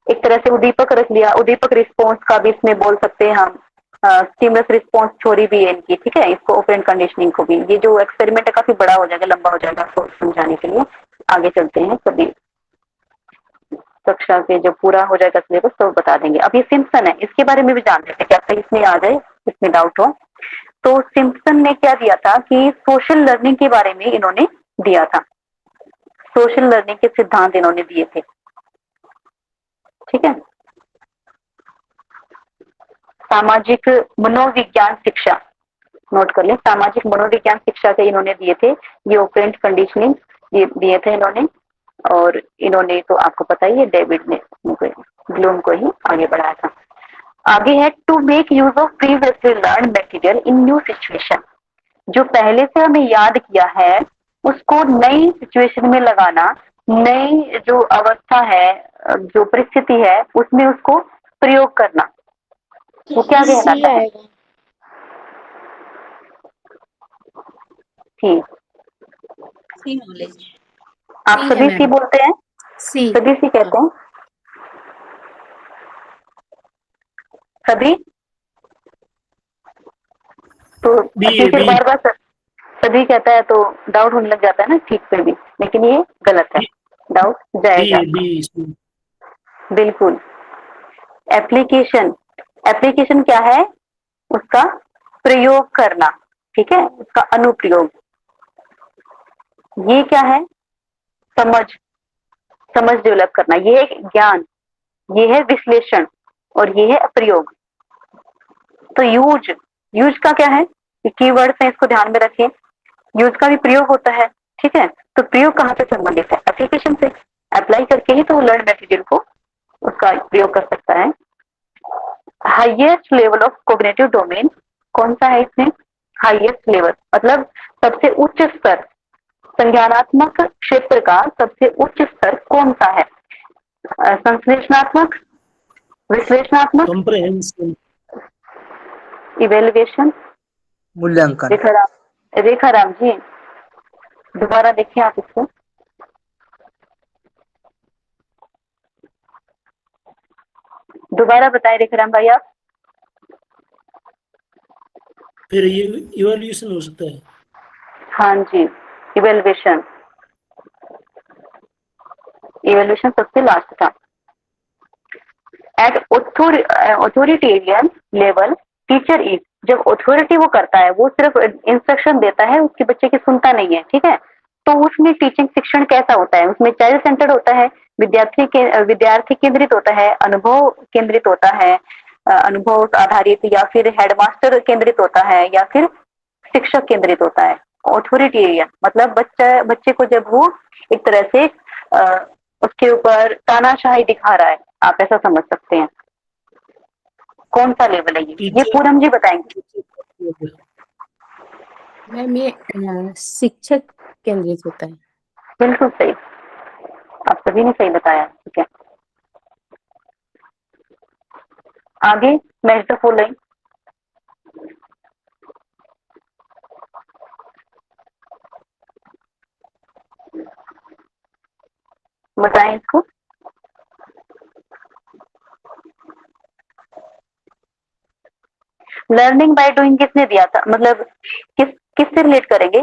एक तरह से उद्दीपक रख लिया। उद्दीपक रिस्पॉन्स का भी इसमें बोल सकते हैं हम, स्टिमुलस रिस्पॉन्स थ्योरी भी है इनकी, ठीक है। इसको ऑपरेंट कंडीशनिंग को भी, ये जो एक्सपेरिमेंट है काफी बड़ा हो जाएगा, लंबा हो जाएगा, आपको समझाने के लिए आगे चलते हैं। कभी कक्षा के जब पूरा हो जाएगा सिलेबस तो बता देंगे। अब ये सिम्पसन है, इसके बारे में भी जान लेते हैं, क्या कहीं इसमें आ जाए, इसमें डाउट हो। तो सिम्पसन ने क्या दिया था कि सोशल लर्निंग के बारे में इन्होंने दिया था, सोशल लर्निंग के सिद्धांत इन्होंने दिए थे, ठीक है। सामाजिक मनोविज्ञान शिक्षा, नोट कर लें, सामाजिक मनोविज्ञान शिक्षा के इन्होंने दिए थे, ये ऑपरेंट कंडीशनिंग दिए थे इन्होंने। और इन्होंने तो आपको पता ही है, डेविड ने ब्लूम को ही आगे बढ़ाया था। आगे है to make use of previously learn material in new situation, जो पहले से हमें याद किया है उसको नई सिचुएशन में लगाना, नई जो अवस्था है, जो परिस्थिति है उसमें उसको प्रयोग करना, वो क्या कहलाता है? सी नॉलेज। आप सभी सी बोलते हैं? सी, सभी सी कहते हैं सभी? तो फिर बार बार सभी कहता है तो डाउट होने लग जाता है ना ठीक पे भी, लेकिन ये गलत है, डाउट जाएगा। बिल्कुल। एप्लीकेशन, एप्लीकेशन क्या है? उसका प्रयोग करना, ठीक है, उसका अनुप्रयोग। ये क्या है? समझ, समझ डेवलप करना, ये है ज्ञान, ये है विश्लेषण और ये है प्रयोग। तो यूज, यूज का क्या है? कीवर्ड्स हैं, इसको ध्यान में रखें। यूज का भी प्रयोग होता है, ठीक है। तो प्रयोग कहाँ से संबंधित है? एप्लीकेशन से, अप्लाई करके ही तो लर्न मटेरियल को उसका प्रयोग कर सकता है। Highest level of cognitive domain कौन सा है इसमें? हाईएस्ट लेवल मतलब सबसे उच्च स्तर, संज्ञानात्मक क्षेत्र का सबसे उच्च स्तर कौन सा है? संश्लेषणात्मक, विश्लेषणात्मक, इवेल्युएशन, मूल्यांकन। रेखाराम जी दोबारा देखिए आप इसको। दोबारा बताएं रेखाराम भाई आप। फिर ये इवैल्यूएशन हो सकता है। हाँ जी, इवेल्युएशन, इवेल्युएशन सबसे लास्ट था। At authoritarian level teacher is, जब अथॉरिटी वो करता है, वो सिर्फ इंस्ट्रक्शन देता है, उसके बच्चे की सुनता नहीं है, ठीक है। तो उसमें टीचिंग शिक्षण कैसा होता है? उसमें चाइल्ड सेंटर्ड होता है, विद्यार्थी केंद्रित होता है, अनुभव केंद्रित होता है, अनुभव आधारित, या फिर हेडमास्टर केंद्रित होता है, या फिर शिक्षक केंद्रित होता है? ऑथोरिटी एरिया मतलब बच्चे को जब वो एक तरह से उसके ऊपर तानाशाही दिखा रहा है, आप ऐसा समझ सकते हैं। कौन सा लेवल है ये पूरम जी बताएंगे। मैम ये शिक्षक केंद्रित होता है। बिल्कुल सही, आप सभी ने सही बताया। ठीक है, आगे मैच द फॉलोइंग। बताएं इसको। लर्निंग बाय डूइंग किसने दिया था, मतलब किससे रिलेट करेंगे?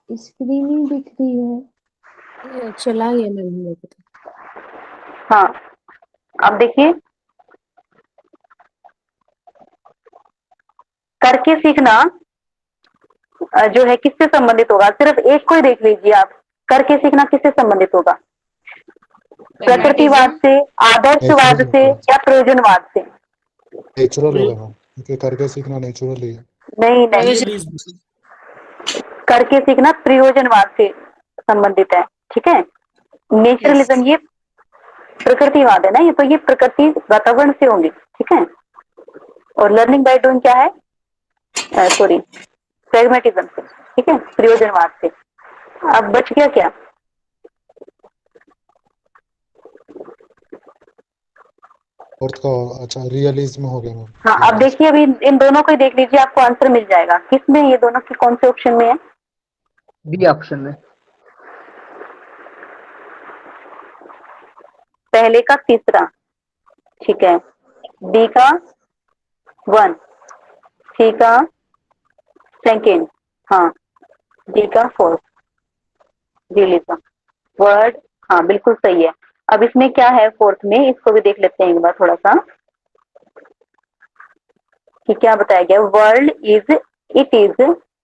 स्क्रीन ही दिख रही है, ये चला गया मैम मेरे को तो। हाँ, अब देखिए, करके सीखना जो है किससे संबंधित होगा? सिर्फ एक को ही देख लीजिए आप। करके सीखना किससे संबंधित होगा? प्रकृतिवाद से, आदर्शवाद से, या प्रयोजनवाद से? नेचुरल होगा मैम, क्योंकि करके सीखना नेचुरल ही है। नहीं नहीं, करके सीखना प्रयोजनवाद से संबंधित है। ठीक है, नेचुरलिज्म ये प्रकृतिवाद है ना, ये तो ये प्रकृति वातावरण से होंगे। ठीक है, और लर्निंग बाय डूइंग क्या है? सॉरी, प्रैग्मेटिज्म से। ठीक है, प्रयोजनवाद से। अब बच गया क्या? फोर्थ का अच्छा रियलिज्म हो गया मैम। हाँ, अब देखिए, अभी इन दोनों को ही देख लीजिए, आपको आंसर मिल जाएगा। किसमें ये दोनों की कौन से ऑप्शन में है? बी ऑप्शन में। पहले का तीसरा, ठीक है, बी का 1, सी का 2, हाँ, डी का 4, रियलिज्म वर्ड। हाँ, बिल्कुल सही है। अब इसमें क्या है फोर्थ में, इसको भी देख लेते हैं एक बार थोड़ा सा कि क्या बताया गया। World is it is,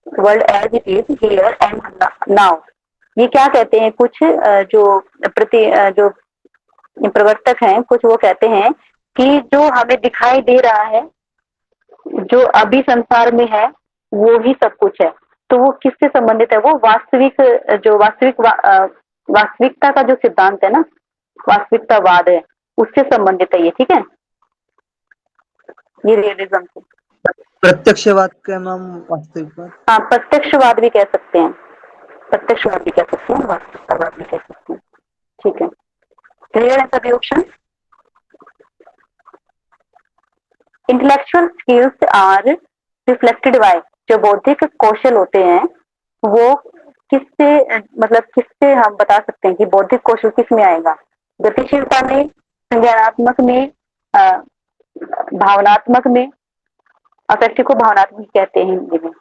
world as it is here and now. ये क्या कहते हैं? कुछ जो प्रवर्तक हैं, कुछ वो कहते हैं कि जो हमें दिखाई दे रहा है, जो अभी संसार में है, वो ही सब कुछ है। तो वो किससे संबंधित है? वो वास्तविकता का जो सिद्धांत है ना, वास्तविकतावाद है, उससे संबंधित है ये। ठीक है, ये रियलिज्म से। प्रत्यक्षवाद का मैम वास्तविकवाद। हाँ, प्रत्यक्षवाद भी कह सकते हैं, प्रत्यक्षवाद भी कह सकते हैं, वास्तविकतावाद भी कह सकते हैं। ठीक है, क्लियर है सभी option? Intellectual skills are reflected by, जो बौद्धिक कौशल होते हैं वो किससे हम बता सकते हैं कि बौद्धिक कौशल किस में आएगा? गतिशीलता में, संज्ञानात्मक में, भावनात्मक में। अफेक्टिव को भावनात्मक कहते हैं हिंदी में।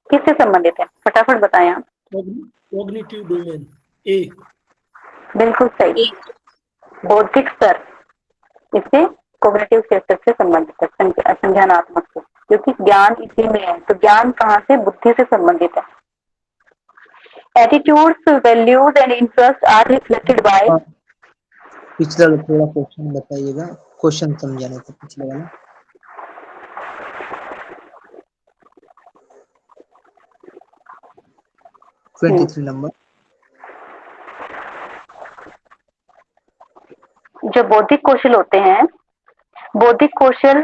किससे संबंधित है? फटाफट बताएं आप। कॉग्निटिव डोमेन, ए। बिल्कुल सही, बौद्धिक स्तर इससे कॉग्निटिव स्तर से संबंधित है, संज्ञानात्मक से, क्योंकि ज्ञान इसी में है। तो ज्ञान कहाँ से? बुद्धि से संबंधित है। Attitudes, values and interest are reflected by. पिछला थोड़ा क्वेश्चन बताइएगा, क्वेश्चन समझाने था पिछले वाला। हम्म। 23 नंबर। जो बौद्धिक कौशल होते हैं, बौद्धिक कौशल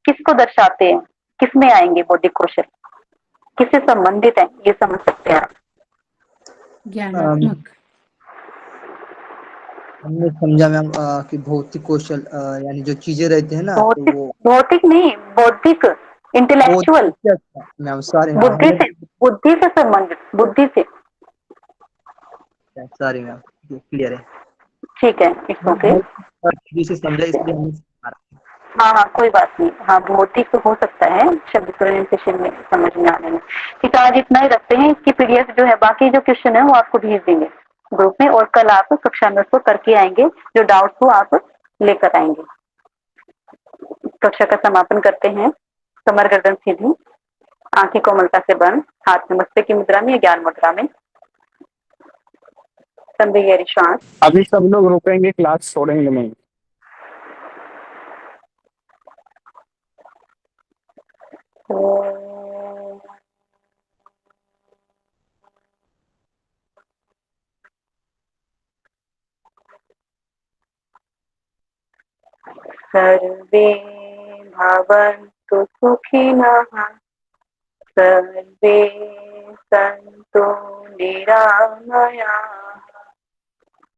किसको दर्शाते हैं? किस में आएंगे बौद्धिक कौशल? किससे संबंधित है? ये समझ सकते हैं आप। ज्ञानात्मक। हमने समझा मैम कि भौतिक कौशल यानी जो चीजें रहती है ना, तो वो भौतिक नहीं, बौद्धिक, इंटेलेक्चुअल। मैम सॉरी, बुद्धि से संबंधित, बुद्धि से। सॉरी मैम, क्लियर है। ठीक है, इट्स ओके। से समझा इसलिए हाँ हाँ, कोई बात नहीं। हाँ, भौतिक तो हो सकता है शब्द प्रोनाउंसिएशन में समझ में आने में। ठीक है, आज इतना ही रखते हैं। इसकी पीडीएफ जो है, बाकी जो क्वेश्चन है वो आपको भेज देंगे। ग्रुप में, और कल आप कक्षा में उसको करके आएंगे, जो डाउट्स हो आप लेकर आएंगे। कक्षा का समापन करते हैं। कमर गर्दन सीधी, आंखें कोमलता से बंद, हाथ नमस्ते की मुद्रा में या ज्ञान मुद्रा में। लंबी गहरी श्वास। अभी सब लोग रुकेंगे, क्लास छोड़ेंगे नहीं। सर्वे भवन्तु सुखिनः, सर्वे सन्तु निरामयाः,